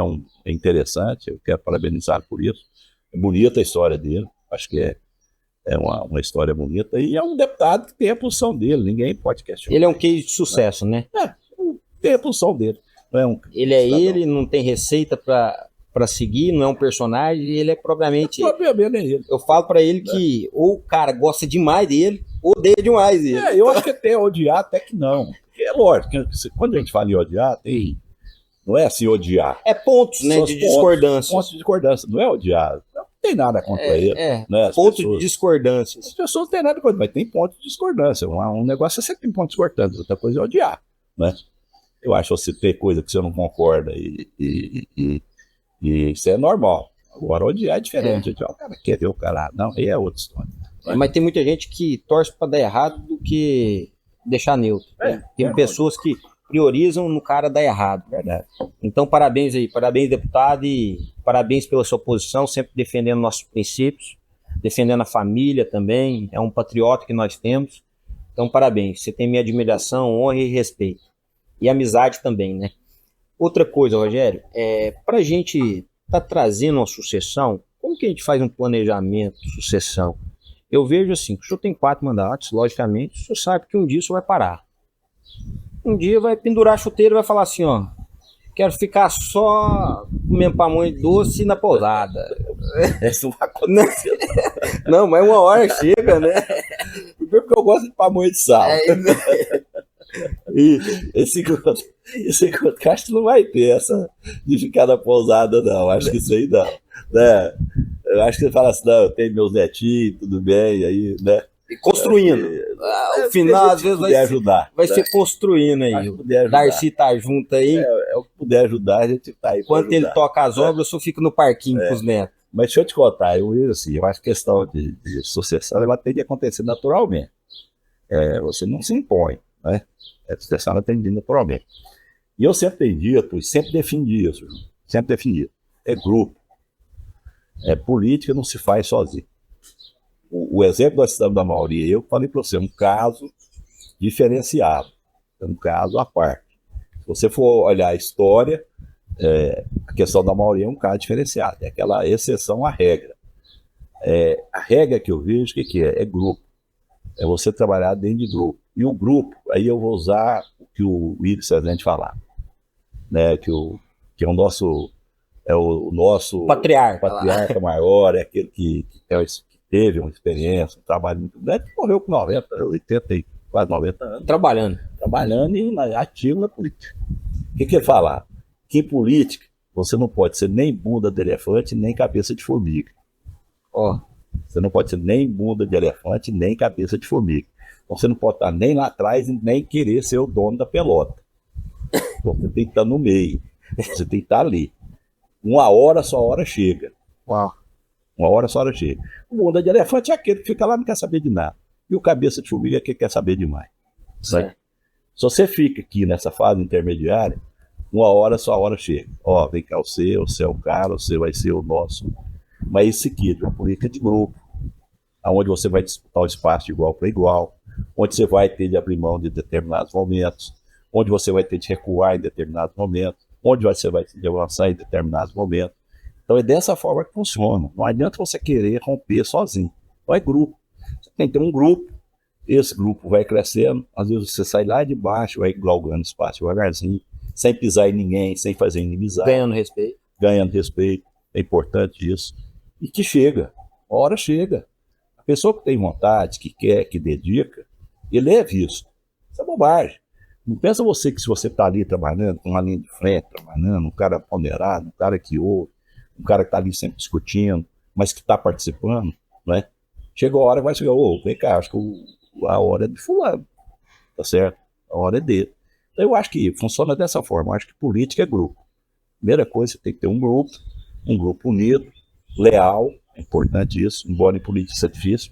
é interessante, eu quero parabenizar por isso. É bonita a história dele, acho que é uma história bonita, e é um deputado que tem a posição dele, ninguém pode questionar. Ele é um case de sucesso, né? Tem a posição dele. Ele não tem receita para seguir, não é um personagem, ele é propriamente... ele. Eu falo para ele que ou o cara gosta demais dele, ou odeia demais ele. Eu acho que até odiar, até que não. É lógico, quando a gente fala em odiar, não é assim odiar. É pontos, né, de discordância. Pontos de discordância, não é odiar. Não tem nada contra ele. Né? Pontos de discordância. As pessoas não têm nada contra, mas tem pontos de discordância. Um negócio é sempre tem pontos de discordância, outra coisa é odiar, né? Eu acho que você ter coisa que você não concorda e isso é normal. Agora, odiar é diferente. O cara quer ver o cara, não, aí é outra história. Mas tem muita gente que torce para dar errado do que deixar neutro. Tem pessoas que priorizam no cara dar errado. Verdade. Então, parabéns aí, parabéns, deputado, e parabéns pela sua posição, sempre defendendo nossos princípios, defendendo a família também, é um patriota que nós temos. Então, parabéns, você tem minha admiração, honra e respeito. E amizade também, né? Outra coisa, Rogério, para a gente tá trazendo uma sucessão, como que a gente faz um planejamento de sucessão? Eu vejo assim, que o senhor tem 4 mandatos, logicamente, o senhor sabe que um dia o senhor vai parar. Um dia vai pendurar a chuteira e vai falar assim, ó, quero ficar só comendo pamonha doce na pousada. Isso não vai acontecer. Não, mas uma hora chega, né? Primeiro porque eu gosto de pamonha de sal. E esse encontro, acho que não vai ter essa de ficar na pousada, não. Acho que isso aí não, né? Eu acho que você fala assim, não, eu tenho meus netinhos, tudo bem, aí, né? E construindo. O final, às vezes, vai ser construindo aí. O Darcy tá junto aí. É o que puder ajudar, a gente tá aí. Enquanto ele toca as obras, eu só fico no parquinho com os netos. Mas deixa eu te contar, eu acho que a questão de sucessão ela tem de acontecer naturalmente. Você não se impõe, né? A sucessão ela tem de ir naturalmente. E eu sempre tenho dito, e sempre defendi isso, João. Sempre defendi. É grupo. Política não se faz sozinho. O exemplo nós estamos da maioria, eu falei para você, um caso diferenciado, um caso à parte. Se você for olhar a história, a questão da maioria é um caso diferenciado, é aquela exceção à regra. A regra que eu vejo, o que é? É grupo. É você trabalhar dentro de grupo. E o grupo, aí eu vou usar o que o Willis Cezanne falar, né? Que é o nosso patriarca maior, é aquele que teve uma experiência, um trabalho muito grande, que morreu com 90, 80 e quase 90 anos. Trabalhando E ativo na política. O que ele fala? Que em política você não pode ser nem bunda de elefante, nem cabeça de formiga. Você não pode ser nem bunda de elefante, nem cabeça de formiga. Então você não pode estar nem lá atrás, nem querer ser o dono da pelota. Então, você tem que estar no meio. Você tem que estar ali. Uma hora, sua hora chega. Uau. Uma hora, sua hora chega. O bunda de elefante é aquele que fica lá e não quer saber de nada. E o cabeça de formiga é aquele que quer saber demais. Se você fica aqui nessa fase intermediária, uma hora, sua hora chega. Vem cá você é o cara, você vai ser o nosso. Mas isso aqui é uma política de grupo, onde você vai disputar o espaço de igual para igual, onde você vai ter de abrir mão de determinados momentos, onde você vai ter de recuar em determinados momentos, onde você vai ter de avançar em determinados momentos. Então é dessa forma que funciona. Não adianta você querer romper sozinho. Então é grupo. Você tem que ter um grupo, esse grupo vai crescendo, às vezes você sai lá de baixo, vai galgando espaço devagarzinho, sem pisar em ninguém, sem fazer inimizade. Ganhando respeito. É importante isso. E que chega. A hora chega. A pessoa que tem vontade, que quer, que dedica, ele é visto. Isso é bobagem. Não pensa você que se você está ali trabalhando, com uma linha de frente, trabalhando, um cara ponderado, um cara que ouve, um cara que está ali sempre discutindo, mas que está participando, né? Chega a hora, vai chegar, vem cá, acho que a hora é de fulano, tá certo? A hora é dele. Então eu acho que funciona dessa forma. Eu acho que política é grupo. Primeira coisa, você tem que ter um grupo unido, leal, é importante isso, embora em política isso é difícil,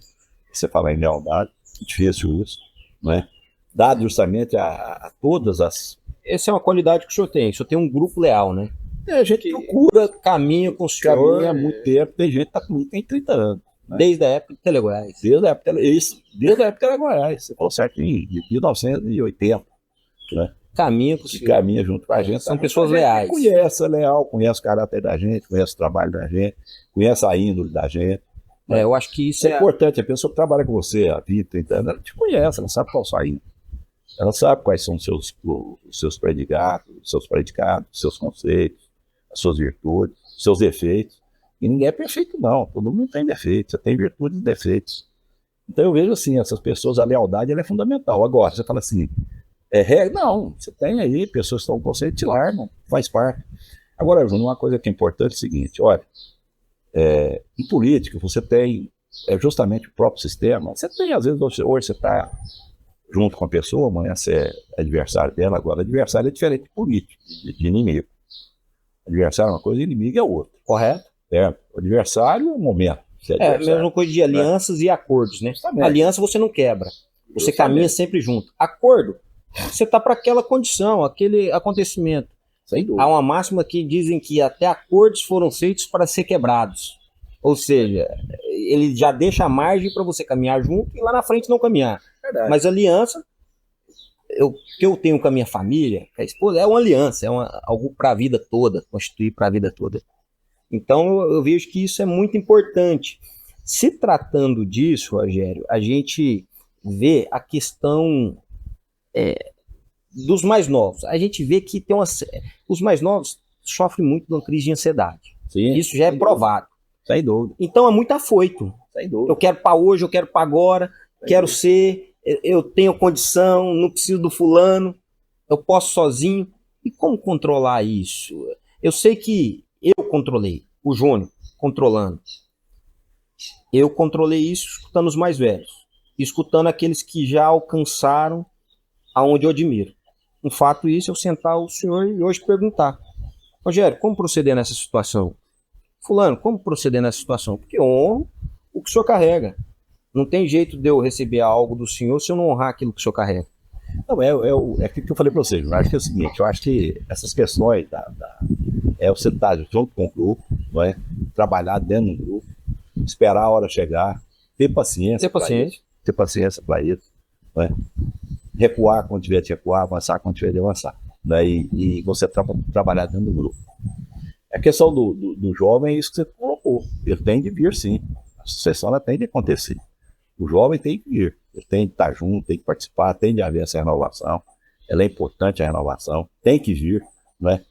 você falar em lealdade, é difícil isso, não é? Dado justamente a todas as... Essa é uma qualidade que o senhor tem um grupo leal, né? A gente procura, caminha com o senhor. Caminha há muito tempo, tem gente que está comigo tem 30 anos. Né? Desde a época de Telegoiás. Desde a época de Telegoiás, você falou certinho, de 1980, né? Caminha com o senhor. Caminha junto com a gente. São pessoas leais. Conhece, é leal, conhece o caráter da gente, conhece o trabalho da gente, conhece a índole da gente. Eu acho que isso é importante. A pessoa que trabalha com você há 20, 30 anos, ela te conhece, ela sabe qual é a sua índole. Ela sabe quais são os seus predicados, os seus conceitos, as suas virtudes, os seus defeitos. E ninguém é perfeito, não. Todo mundo tem defeitos. Você tem virtudes e defeitos. Então eu vejo assim, essas pessoas, a lealdade ela é fundamental. Agora, você fala assim, regra? Não, você tem aí pessoas que estão com você e te largam, faz parte. Agora, Júnior, uma coisa que é importante é o seguinte, olha, em política você tem justamente o próprio sistema. Você tem, às vezes, hoje você está junto com a pessoa, amanhã você é adversário dela, agora adversário é diferente de político, de inimigo. Adversário é uma coisa, inimigo é outra. Correto? O adversário é um momento. A mesma coisa de alianças e acordos, né? Justamente. Aliança você não quebra, você caminha sempre junto. Acordo, você está para aquela condição, aquele acontecimento. Há uma máxima que dizem que até acordos foram feitos para ser quebrados. Ou seja, ele já deixa a margem para você caminhar junto e lá na frente não caminhar. Verdade. Mas aliança, que eu tenho com a minha família, com a esposa, é uma aliança, algo para a vida toda, constituir para a vida toda. Então eu vejo que isso é muito importante. Se tratando disso, Rogério, a gente vê a questão dos mais novos. A gente vê que os mais novos sofrem muito de uma crise de ansiedade. Sim, isso já é provado. Sem dúvida. Então é muito afoito. Sem dúvida. Eu quero para hoje, eu quero para agora, quero ser, eu tenho condição, não preciso do fulano, eu posso sozinho. E como controlar isso? Eu sei que eu controlei, o Júnior controlando. Eu controlei isso escutando os mais velhos, escutando aqueles que já alcançaram aonde eu admiro. Um fato isso, eu sentar o senhor e hoje perguntar: Rogério, como proceder nessa situação? Fulano, como proceder nessa situação? Porque eu honro o que o senhor carrega. Não tem jeito de eu receber algo do senhor se eu não honrar aquilo que o senhor carrega. Não, é aquilo que eu falei para vocês. Eu acho que é o seguinte, eu acho que essas questões é você estar junto com o grupo, não é? Trabalhar dentro do grupo, esperar a hora chegar, ter paciência. Ter paciência para isso, não é? Recuar quando tiver de recuar, avançar quando tiver de avançar. Né? E você trabalhar dentro do grupo. A questão do jovem é isso que você colocou. Ele tem de vir, sim. A sucessão ela tem de acontecer. O jovem tem que vir. Ele tem de estar junto, tem que participar, tem de haver essa renovação. Ela é importante, a renovação. Tem que vir. Né?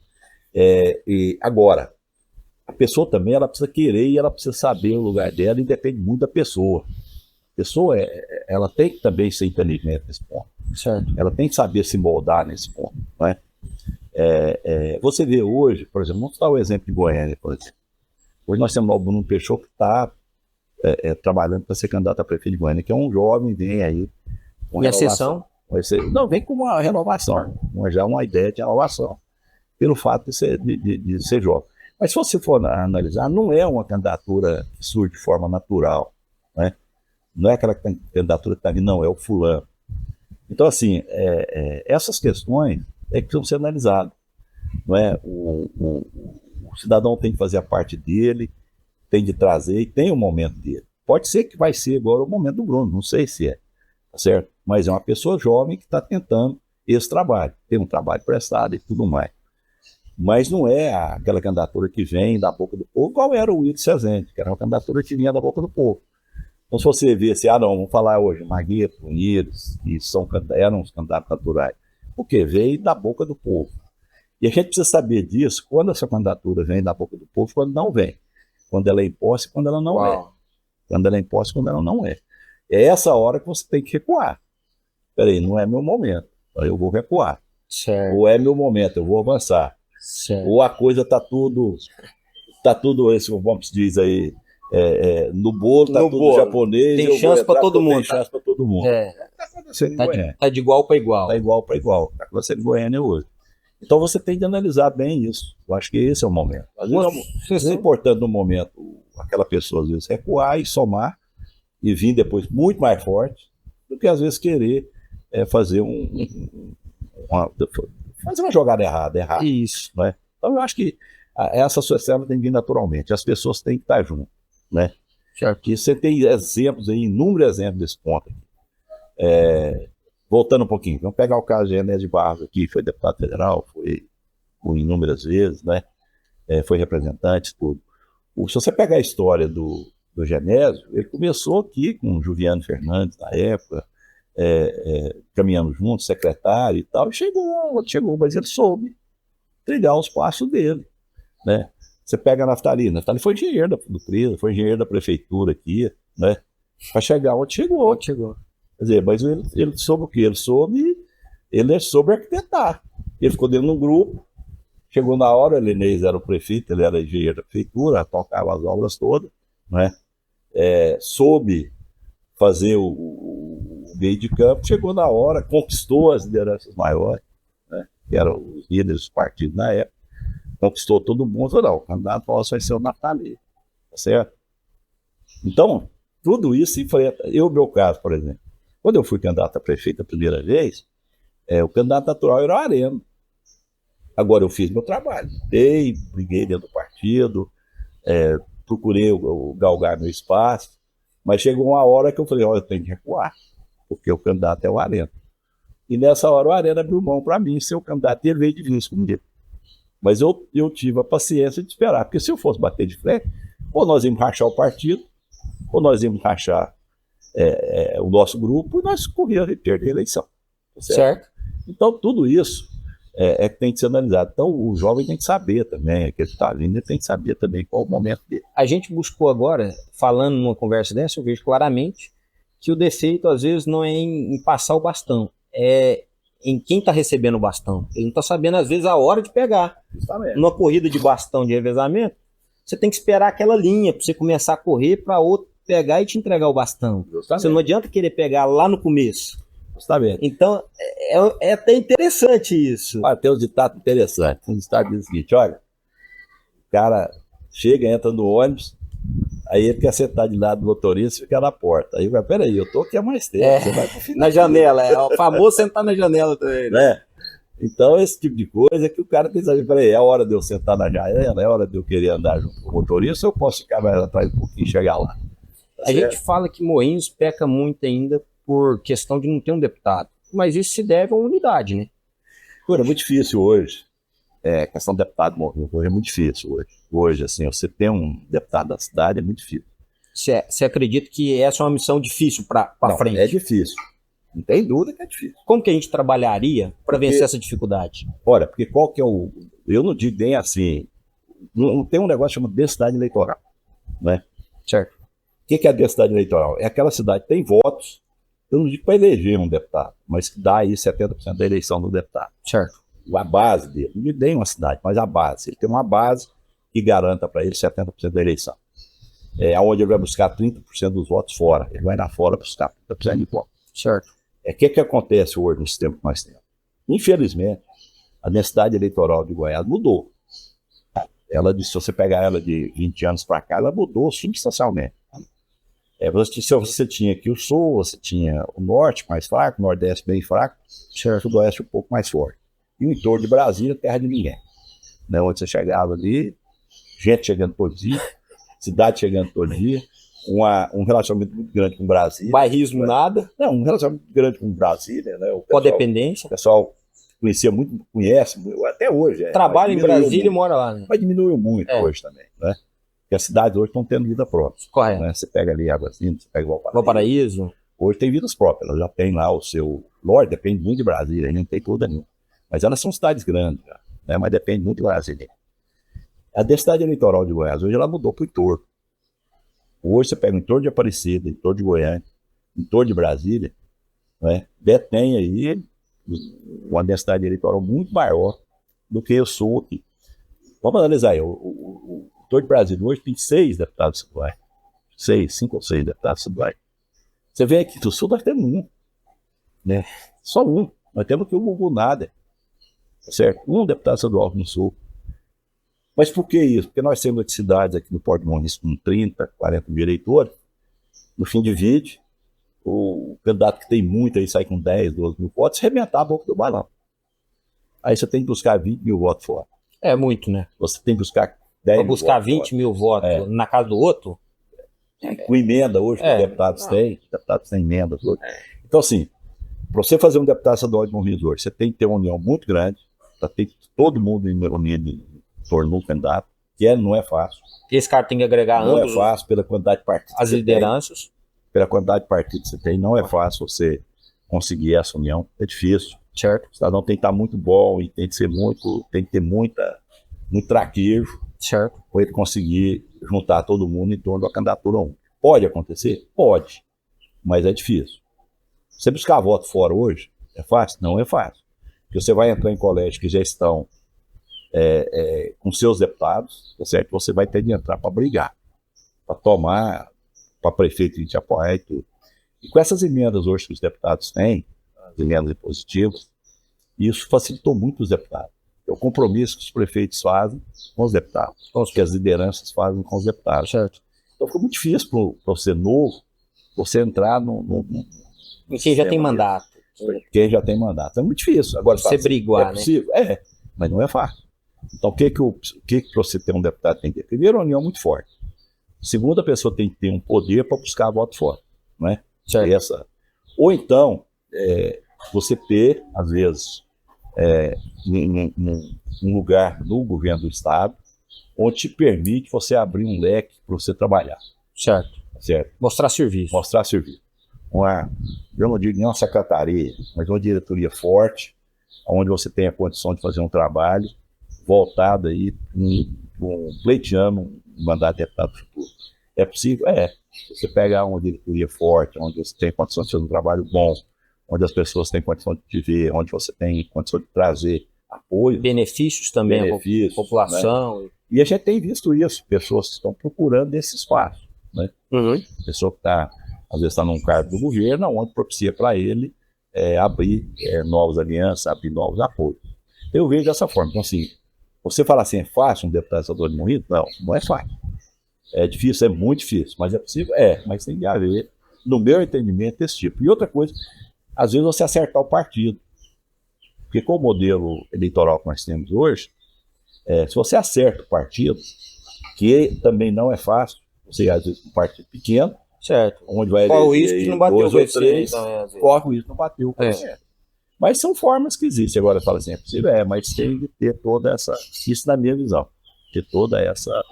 E agora, a pessoa também ela precisa querer e ela precisa saber o lugar dela e depende muito da pessoa. A pessoa ela tem que também ser inteligente nesse ponto. Certo. Ela tem que saber se moldar nesse ponto. Não é? Você vê hoje, por exemplo, vamos dar o exemplo de Goiânia, por exemplo. Hoje nós temos o Bruno Peixoto que está trabalhando para ser candidato a prefeito de Goiânia, que é um jovem, vem aí com e a sessão? Não, vem com uma renovação, já uma ideia de renovação, pelo fato de ser jovem. Mas se você for analisar, não é uma candidatura que surge de forma natural, né? Não é aquela candidatura que está vindo, não, é o fulano. Então, assim, essas questões que precisam ser analisadas. Não é? O cidadão tem que fazer a parte dele, tem de trazer e tem o momento dele. Pode ser que vai ser agora o momento do Bruno, não sei se tá certo? Mas é uma pessoa jovem que está tentando esse trabalho, tem um trabalho prestado e tudo mais. Mas não é aquela candidatura que vem da boca do povo, qual era o Wilton Cezente, que era uma candidatura que vinha da boca do povo. Então, se você vê assim, não, vamos falar hoje, Magueto, Unidos, que eram os candidatos naturais, porque veio da boca do povo. E a gente precisa saber disso quando essa candidatura vem da boca do povo, quando não vem. Quando ela é imposta e quando ela não é. Quando ela é imposta e quando ela não é. É essa hora que você tem que recuar. Peraí, não é meu momento, eu vou recuar. Certo. Ou é meu momento, eu vou avançar. Certo. Ou a coisa está tudo esse, como se diz aí, no bolo, tá tudo bolo. Japonês. Tem chance para todo mundo. Tem chance para todo mundo. Tá de igual para igual. Tá igual para igual. Tá acontecendo em Goiânia hoje. Então você tem de analisar bem isso. Eu acho que esse é o momento. Às vezes é importante no momento aquela pessoa às vezes recuar e somar e vir depois muito mais forte do que às vezes querer fazer uma jogada errada. Isso. Né? Então eu acho que essa sucessão tem que vir naturalmente. As pessoas têm que estar juntas. Né? Certo. E você tem exemplos aí, inúmeros exemplos desse ponto. Voltando um pouquinho, vamos pegar o caso de Enéas de Barros aqui, foi deputado federal, foi por inúmeras vezes, né? Foi representante, tudo. Se você pegar a história do Genésio, ele começou aqui com o Juliano Fernandes na época, caminhando juntos, secretário e tal, e chegou, mas ele soube trilhar os passos dele, né? Você pega a Naftali foi engenheiro do CRISA, foi engenheiro da prefeitura aqui, né? Para chegar onde chegou. Quer dizer, mas ele soube o quê? Ele soube arquitetar. Ele ficou dentro de um grupo, chegou na hora, o Elinês era o prefeito, ele era engenheiro da prefeitura, tocava as obras todas, né? Soube fazer o meio de campo, chegou na hora, conquistou as lideranças maiores, né? Que eram os líderes dos partidos na época, conquistou todo mundo, falou, não, o candidato nosso vai ser o Naftali, tá certo? Então, tudo isso enfrenta. Meu caso, por exemplo, quando eu fui candidato a prefeito a primeira vez, o candidato natural era o Arena. Agora eu fiz meu trabalho, briguei dentro do partido, procurei galgar meu espaço, mas chegou uma hora que eu falei, eu tenho que recuar, porque o candidato é o Arena. E nessa hora o Arena abriu mão para mim ser o candidato e ele veio de vice comigo. Mas eu tive a paciência de esperar, porque se eu fosse bater de frente, ou nós íamos rachar o partido, ou nós íamos rachar o nosso grupo, e nós corríamos e perder a eleição. Certo? Então, tudo isso que tem que ser analisado. Então, o jovem tem que saber também, aquele que está vindo, ele tem que saber também qual o momento dele. A gente buscou agora, falando numa conversa dessa, eu vejo claramente que o defeito, às vezes, não é em passar o bastão, é em quem está recebendo o bastão. Ele não está sabendo, às vezes, a hora de pegar. Justamente. Numa corrida de bastão de revezamento, você tem que esperar aquela linha para você começar a correr para outro pegar e te entregar o bastão. Justamente. Você não adianta querer pegar lá no começo. Justamente. Então, é até interessante isso. Tem um ditado interessante. Um ditado diz o seguinte, olha, o cara chega, entra no ônibus, Aí ele quer sentar de lado do motorista e ficar na porta. Aí eu falo, peraí, eu tô aqui há mais tempo, você vai pro final. Na janela, é o famoso sentar na janela também, né? Né? Então, esse tipo de coisa é que o cara tem que saber, peraí, é hora de eu sentar na janela, é hora de eu querer andar junto com o motorista, ou eu posso ficar mais atrás um pouquinho e chegar lá. Tá A certo? gente fala que Morrinhos peca muito ainda por questão de não ter um deputado, mas isso se deve a uma unidade, né? Pô, é muito difícil hoje. É, questão do deputado morrer hoje é muito difícil hoje. Hoje, assim, você ter um deputado da cidade é muito difícil. Você acredita que essa é uma missão difícil para Não, frente? é difícil. Não tem dúvida que é difícil. Como que a gente trabalharia para vencer essa dificuldade? Olha, porque qual que é o... Eu não digo nem assim... Não tem um negócio chamado densidade eleitoral, né? Certo. O que é a densidade eleitoral? É aquela cidade que tem votos, eu não digo para eleger um deputado, mas que dá aí 70% da eleição do deputado. Certo. A base dele, não digo nem uma cidade, mas a base. Ele tem uma base que garanta para ele 70% da eleição. É onde ele vai buscar 30% dos votos fora. Ele vai lá fora buscar 30% de votos. Certo. O que acontece hoje nesse tempo que nós temos? Infelizmente, a densidade eleitoral de Goiás mudou. Se você pegar ela de 20 anos para cá, ela mudou substancialmente. Se você tinha aqui o sul, você tinha o norte mais fraco, o nordeste bem fraco, o sudoeste um pouco mais forte. E o entorno de Brasília, terra de ninguém. Né? Onde você chegava ali, gente chegando todo dia, cidade chegando todo dia, um relacionamento muito grande com Brasília. Bairrismo nada. Não, um relacionamento muito grande com Brasília. Né? Codependência. O pessoal conhecia muito, conhece, até hoje. Trabalha em Brasília e mora lá. Né? Mas diminuiu muito hoje também. Né? Porque as cidades hoje estão tendo vida própria. Correto. Né? Você pega ali Águas Lindas, você pega Valparaíso. Hoje tem vidas próprias, ela já tem lá o seu... Lógico, depende muito de Brasília, não tem toda nenhuma. Mas elas são cidades grandes, já, né? Mas depende muito de Brasília. A densidade eleitoral de Goiás hoje ela mudou para o entorno. Hoje você pega o entorno de Aparecida, entorno de Goiânia, entorno de Brasília, né? Tem aí uma densidade eleitoral muito maior do que eu sou aqui. Vamos analisar aí, o entorno de Brasília hoje tem 6 deputados estaduais. 5 ou 6 deputados estaduais. Você vem aqui do sul, nós temos um, né? Só um. Nós temos aqui o Gugu Nada, certo? Um deputado estadual no sul. Mas por que isso? Porque nós temos cidades aqui no Porto de Morrinhos com 30, 40 mil eleitores. No fim de vídeo, o candidato que tem muito aí sai com 10, 12 mil votos, arrebentar a boca do balão. Aí você tem que buscar 20 mil votos fora. É muito, né? Você tem que buscar 10 mil buscar votos 20 mil votos na casa do outro? Com emenda hoje, que os deputados têm emendas hoje. Então, assim, para você fazer um deputado estadual de Morrinhos hoje, você tem que ter uma união muito grande, para ter todo mundo unido em torno do candidato, que não é fácil. Esse cara tem que agregar não ambos. Não é fácil pela quantidade de partidos. As lideranças. Pela quantidade de partidos que você tem, não é fácil você conseguir essa união. É difícil. Certo. O cidadão tem que estar muito bom e tem que ter muito traquejo. Certo. Para ele conseguir juntar todo mundo em torno da candidatura única. Pode acontecer? Pode. Mas é difícil. Você buscar voto fora hoje, é fácil? Não é fácil. Porque você vai entrar em colégios que já estão com seus deputados, tá certo? Você vai ter de entrar para brigar, para tomar, para prefeito te apoiar e tudo. E com essas emendas hoje que os deputados têm, as emendas impositivas, isso facilitou muito os deputados. É o compromisso que os prefeitos fazem com os deputados, que as lideranças fazem com os deputados. Certo. Então ficou muito difícil para você novo, você entrar em quem já tem mandato. Quem já tem mandato. É muito difícil. Agora, você briguar, é possível? Né? Mas não é fácil. Então, o que você ter um deputado tem que ter? Primeiro, uma união muito forte. Segundo, a pessoa tem que ter um poder para buscar voto fora. Não é? Ou então, você ter, às vezes, um lugar no governo do estado onde te permite você abrir um leque para você trabalhar. Certo. Mostrar serviço. Mostrar serviço. Eu não digo nem uma secretaria, mas uma diretoria forte, onde você tenha condição de fazer um trabalho voltado aí pleiteando um mandato de deputado futuro. É possível? Você pegar uma diretoria forte, onde você tem condição de fazer um trabalho bom, onde as pessoas têm condição de te ver, onde você tem condição de trazer apoio. Benefícios também à população. Né? E a gente tem visto isso, pessoas que estão procurando esse espaço. Né? Uhum. Pessoa que às vezes está num cargo do governo, onde propicia para ele abrir novas alianças, abrir novos apoios. Eu vejo dessa forma. Então, assim, você falar assim, é fácil um deputado estadual de Morrinhos? Não, não é fácil. É difícil, é muito difícil, mas é possível? É, mas tem que haver, no meu entendimento, esse tipo. E outra coisa, às vezes você acertar o partido. Porque com o modelo eleitoral que nós temos hoje, se você acerta o partido, que também não é fácil, você às vezes um partido pequeno, certo, onde vai qual o risco de não bater o dois ou três, então, corre o risco de não bater o coeficiente. Mas são formas que existem. Agora fala assim, é possível? Mas tem que ter toda essa, isso na minha visão, ter toda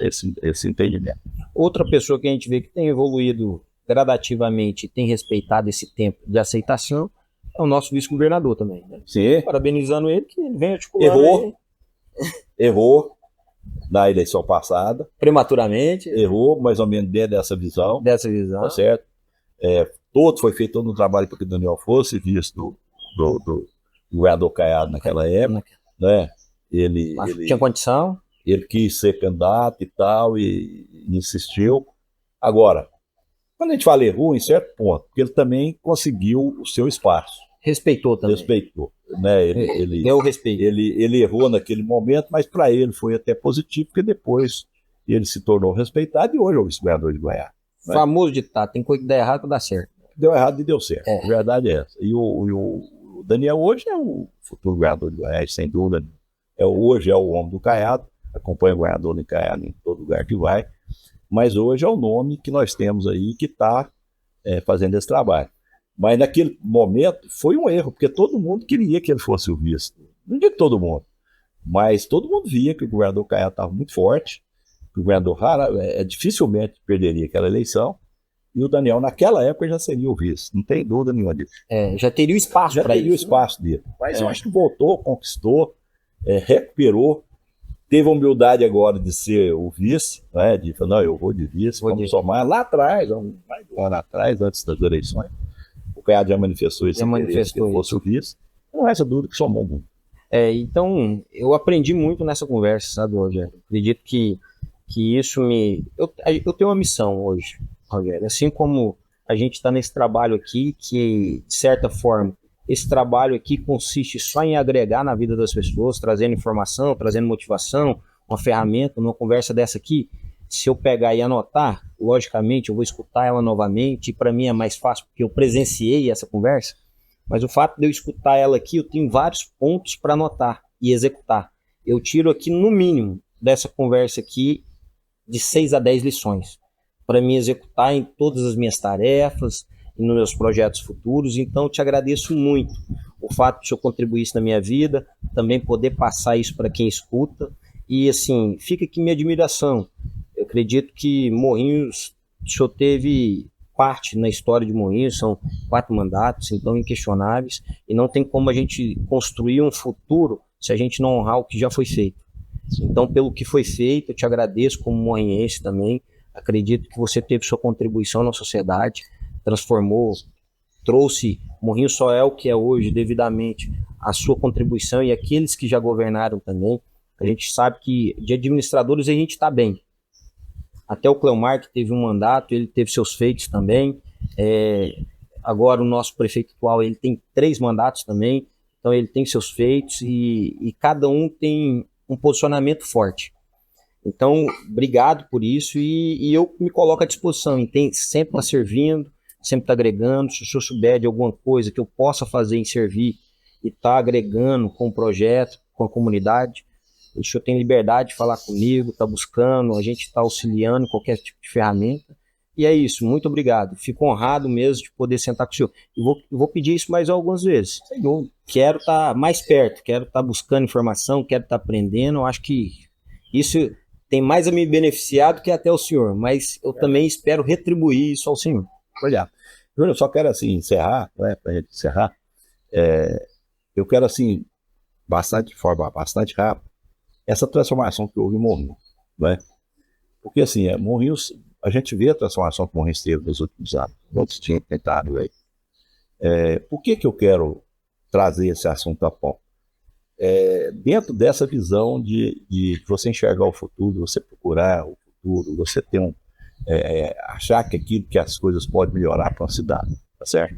esse entendimento. Outra pessoa que a gente vê que tem evoluído gradativamente e tem respeitado esse tempo de aceitação é o nosso vice-governador também, né? Sim. Parabenizando ele, que ele vem articulando. Errou na eleição passada. Prematuramente. Errou, mais ou menos dentro dessa visão. Tá certo? Foi feito todo um trabalho para que o Daniel fosse visto do governador Caiado naquela época. Né? Ele tinha condição. Ele quis ser candidato e tal, e insistiu. Agora, quando a gente fala errou, em certo ponto, porque ele também conseguiu o seu espaço. Respeitou também. Respeitou. Né? Ele deu respeito. Ele errou naquele momento, mas para ele foi até positivo, porque depois ele se tornou respeitado e hoje é o vice-governador de Goiás. Né? Famoso ditado, tem coisa que dá errado para dar certo. Deu errado e deu certo. A verdade é essa. E o Daniel hoje é o futuro governador de Goiás, sem dúvida. Hoje é o homem do Caiado, acompanha o governador do Caiado em todo lugar que vai, mas hoje é o nome que nós temos aí que está fazendo esse trabalho. Mas naquele momento foi um erro, porque todo mundo queria que ele fosse o vice. Não digo todo mundo, mas todo mundo via que o governador Caiado estava muito forte, que o governador dificilmente perderia aquela eleição, e o Daniel naquela época já seria o vice, não tem dúvida nenhuma disso. Já teria o espaço para isso. Já teria o espaço dele. Mas eu acho que voltou, conquistou, recuperou, teve a humildade agora de ser o vice, né, de falar, não, eu vou de vice, vamos somar. Lá atrás, mais de um ano atrás, antes das eleições, o Caiado já manifestou esse interesse que fosse o vice. Não é essa dúvida que somou muito. Então, eu aprendi muito nessa conversa, sabe, Rogério? Acredito que isso eu tenho uma missão hoje, Rogério. Assim como a gente está nesse trabalho aqui, que, de certa forma, esse trabalho aqui consiste só em agregar na vida das pessoas, trazendo informação, trazendo motivação, uma ferramenta, numa conversa dessa aqui. Se eu pegar e anotar, logicamente eu vou escutar ela novamente, e para mim é mais fácil porque eu presenciei essa conversa, mas o fato de eu escutar ela aqui, eu tenho vários pontos para anotar e executar. Eu tiro aqui, no mínimo, dessa conversa aqui, de 6 a 10 lições, para me executar em todas as minhas tarefas, e nos meus projetos futuros. Então, eu te agradeço muito o fato de o senhor contribuir isso na minha vida, também poder passar isso para quem escuta, e assim, fica aqui minha admiração. Eu acredito que Morrinhos, o senhor teve parte na história de Morrinhos, são 4 mandatos, então inquestionáveis, e não tem como a gente construir um futuro se a gente não honrar o que já foi feito. Então, pelo que foi feito, eu te agradeço como morrinhense também, acredito que você teve sua contribuição na sociedade, transformou, trouxe, Morrinhos só é o que é hoje devidamente a sua contribuição e aqueles que já governaram também. A gente sabe que de administradores a gente está bem. Até o Cleomar, que teve um mandato, ele teve seus feitos também. Agora o nosso prefeito atual, ele tem 3 mandatos também, então ele tem seus feitos e cada um tem um posicionamento forte. Então, obrigado por isso e eu me coloco à disposição, sempre está servindo, sempre está agregando. Se o senhor souber de alguma coisa que eu possa fazer em servir e está agregando com o projeto, com a comunidade, o senhor tem liberdade de falar comigo, está buscando, a gente está auxiliando em qualquer tipo de ferramenta. E é isso, muito obrigado. Fico honrado mesmo de poder sentar com o senhor. E vou pedir isso mais algumas vezes. Eu quero estar mais perto, quero estar buscando informação, quero estar aprendendo. Eu acho que isso tem mais a me beneficiar do que até o senhor, mas eu também espero retribuir isso ao senhor. Olha, Júnior, eu só quero assim encerrar, né, para a gente encerrar, eu quero assim, de forma bastante rápida, essa transformação que houve em Morrinhos, né? Porque assim, Morrinhos, a gente vê a transformação que Morrinhos teve nos últimos anos, outros tinham tentado aí. Por que eu quero trazer esse assunto à pauta? Dentro dessa visão de você enxergar o futuro, você procurar o futuro, você ter achar que as coisas podem melhorar para uma cidade, tá certo?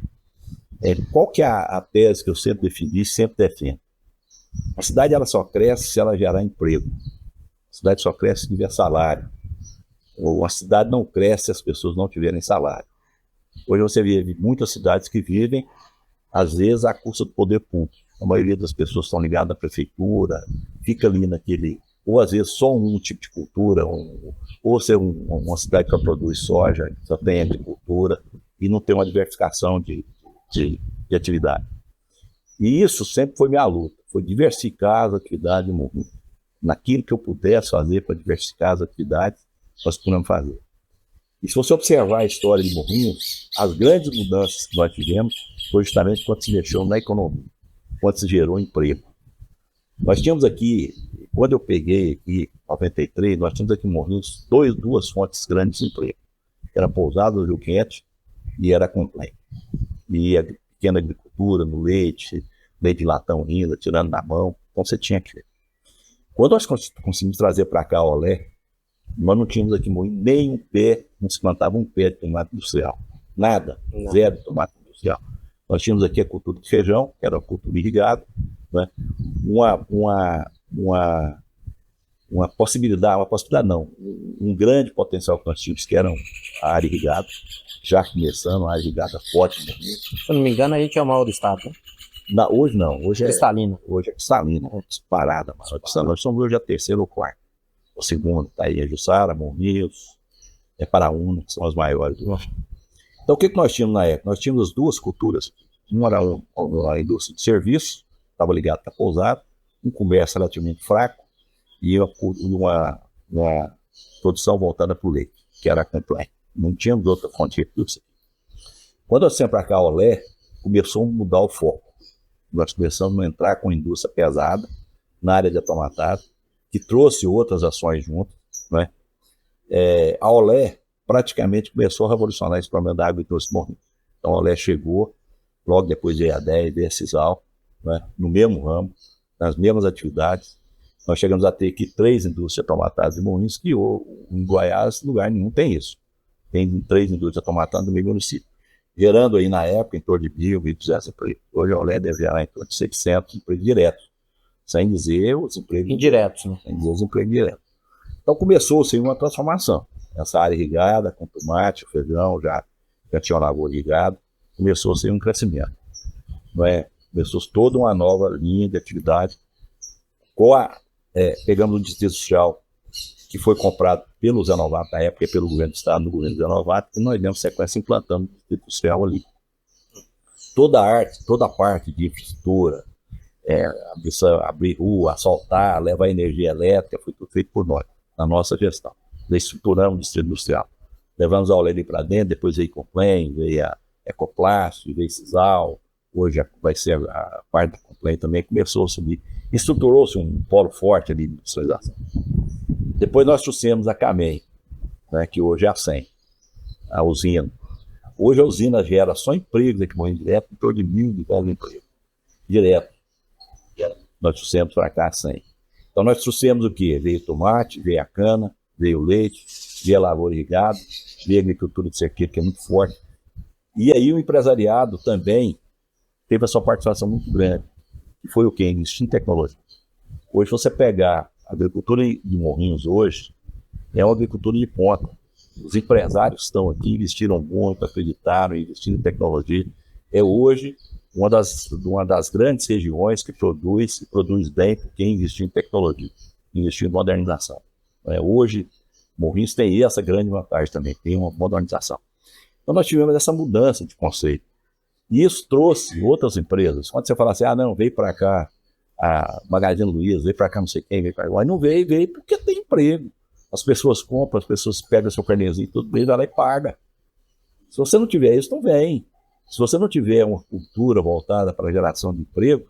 Qual que é a tese que eu sempre defendi, sempre defendo? A cidade ela só cresce se ela gerar emprego. A cidade só cresce se tiver salário. Uma cidade não cresce se as pessoas não tiverem salário. Hoje você vê muitas cidades que vivem, às vezes, à custa do poder público. A maioria das pessoas estão ligadas à prefeitura, fica ali naquele... Ou às vezes só um tipo de cultura, ou ser uma cidade que produz soja, só tem agricultura, e não tem uma diversificação de atividade. E isso sempre foi minha luta, foi diversificar as atividades de Morrinhos. Naquilo que eu pudesse fazer para diversificar as atividades, nós podemos fazer. E se você observar a história de Morrinhos, as grandes mudanças que nós tivemos foi justamente quando se mexeu na economia, quando se gerou emprego. Nós tínhamos aqui, quando eu peguei aqui, em 93, nós tínhamos aqui em Morrinhos duas fontes grandes de emprego. Era Pousada do Rio Quente e era Complém. E a pequena agricultura, no leite de latão ainda, tirando na mão, então você tinha que ver. Quando nós conseguimos trazer para cá a Olé, nós não tínhamos aqui em Morrinhos nem um pé, não se plantava um pé de tomate industrial. Nada, zero de tomate industrial. Nós tínhamos aqui a cultura de feijão, que era a cultura irrigada, né? Uma possibilidade não, um grande potencial que nós tínhamos, que era a área irrigada, já começando, a área irrigada forte. Se eu não me engano, a gente é o maior do estado, né? Hoje não, hoje cristalina. Hoje é cristalina, disparada. Nós somos hoje a terceira ou quarta. O segundo está aí a Jussara, Morrinhos, Paraúna, que são as maiores do mundo. Então o que nós tínhamos na época? Nós tínhamos duas culturas. Uma era a indústria de serviço, estava ligado à pousada, um comércio relativamente fraco e uma produção voltada para o leite, que era completa. Não tínhamos outra fonte de recursos. Quando nós viemos para cá, a Olé, começou a mudar o foco. Nós começamos a entrar com a indústria pesada na área de atomatado, que trouxe outras ações junto, né? A Olé praticamente começou a revolucionar esse problema da água e trouxe Morrinhos. Então a Olé chegou, logo depois de EA10, de Cisal, né? No mesmo ramo, nas mesmas atividades. Nós chegamos a ter aqui 3 indústrias atomatadas de Morrinhos, que em Goiás, lugar nenhum tem isso. Tem 3 indústrias atomatadas no mesmo município, gerando aí na época em torno de 1.200 empregos. Hoje a Olé deve gerar em torno de 600 empregos diretos, sem dizer os empregos indiretos, né? Sem dizer os empregos diretos. Então começou-se uma transformação. Essa área irrigada, com tomate, feijão, já tinha uma lavoura irrigada, começou-se um crescimento. Não é? Começou-se toda uma nova linha de atividade. Pegamos o Distrito Social, que foi comprado pelo Zé Novato, na época pelo governo do Estado, no governo do Zé Novato, e nós demos sequência implantando o Distrito Social ali. Toda a parte de infraestrutura, abrir rua, asfaltar, levar energia elétrica, foi tudo feito por nós, na nossa gestão. Nós estruturamos o Distrito Industrial. Levamos a Olé ali para dentro, depois veio Complém, veio a Ecoplast, veio Cisal, hoje vai ser a parte do Complém também, começou a subir. Estruturou-se um polo forte ali de industrialização. Depois nós trouxemos a Camem, né, que hoje é a 100, a usina. Hoje a usina gera só empregos aqui morrendo direto, em torno de 1.000 empregos. Direto. Nós trouxemos para cá 100. Então nós trouxemos o quê? Veio tomate, veio a cana, veio o leite, veio a lavoura irrigada, veio a agricultura de cerqueiro, que é muito forte. E aí o empresariado também teve a sua participação muito grande, que foi o quê? Investir em tecnologia. Hoje você pegar a agricultura de Morrinhos hoje, é uma agricultura de ponta. Os empresários estão aqui, investiram muito, acreditaram, investiram em tecnologia. É hoje uma das grandes regiões que produz bem, porque investiu em tecnologia, investiu em modernização. Hoje, Morrinhos tem essa grande vantagem também, tem uma modernização. Então nós tivemos essa mudança de conceito. E isso trouxe outras empresas. Quando você fala assim, não, veio para cá a Magazine Luiza, veio para cá não sei quem, veio para cá. Mas não veio porque tem emprego. As pessoas compram, as pessoas pegam seu carnezinho, tudo bem, vai lá e paga. Se você não tiver isso, não vem. Se você não tiver uma cultura voltada para a geração de emprego,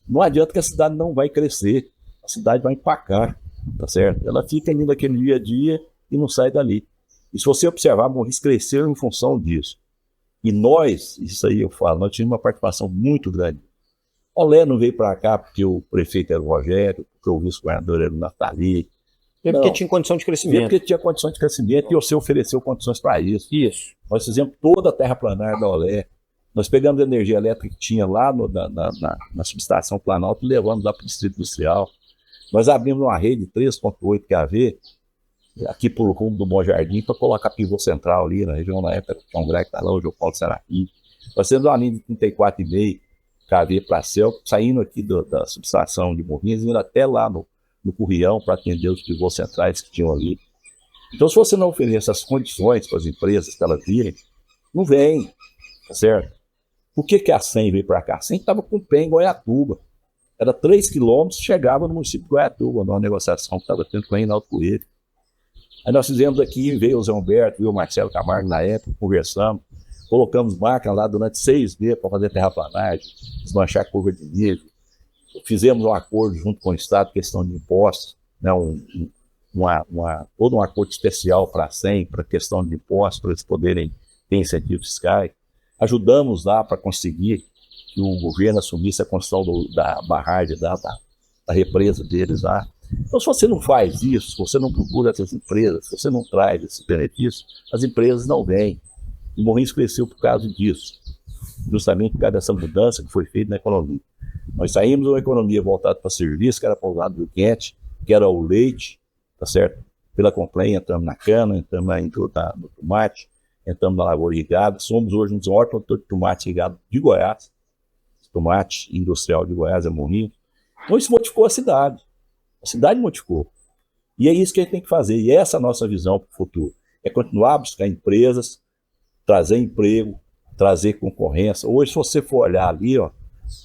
não adianta que a cidade não vai crescer. A cidade vai empacar, tá certo? Ela fica ali naquele dia a dia e não sai dali. E se você observar, Morrinhos cresceu em função disso. E nós, isso aí eu falo, nós tínhamos uma participação muito grande. Olé não veio para cá porque o prefeito era o Rogério, porque o vice-governador era o Nathalie. É porque tinha condição de crescimento. Porque tinha condições de crescimento e você ofereceu condições para isso. Isso. Nós fizemos toda a terraplanar da Olé. Nós pegamos a energia elétrica que tinha lá na subestação Planalto e levamos lá para o Distrito Industrial. Nós abrimos uma rede de 3,8 kV aqui por rumo do Bom Jardim para colocar pivô central ali na região da época, que é um Greg que está lá, hoje o Paulo Serafim. Nós temos uma linha de 34,5 kV para céu, saindo aqui da subestação de Morrinhos, indo até lá no Currião para atender os pivôs centrais que tinham ali. Então, se você não oferecer essas condições para as empresas que elas virem, não vem, tá certo? Por que a SEM veio para cá? A SEM estava com o pé em Goiatuba. Era 3 quilômetros, chegava no município de Goiatuba, numa negociação que estava tendo com o Reinaldo Coelho. Aí nós fizemos aqui, veio o Zé Humberto, veio o Marcelo Camargo na época, conversamos, colocamos máquina lá durante 6 meses para fazer terraplanagem, desmanchar a curva de nível. Fizemos um acordo junto com o Estado, questão de impostos, né, todo um acordo especial para a SEM, para questão de impostos, para eles poderem ter incentivos fiscais. Ajudamos lá para conseguir que o governo assumisse a construção da barragem, da represa deles lá. Então, se você não faz isso, se você não procura essas empresas, se você não traz esses benefícios, as empresas não vêm. E Morrinhos cresceu por causa disso, justamente por causa dessa mudança que foi feita na economia. Nós saímos de uma economia voltada para serviço, que era para o lado do quente, que era o leite, tá certo? Pela Complém, entramos na cana, entramos no tomate, entramos na lavoura de gado. Somos hoje um dos maiores produtores de tomate e gado de Goiás. Tomate industrial de Goiás é Morrinhos. Então isso modificou a cidade. A cidade modificou. E é isso que a gente tem que fazer. E essa é a nossa visão para o futuro. É continuar a buscar empresas, trazer emprego, trazer concorrência. Hoje, se você for olhar ali, ó,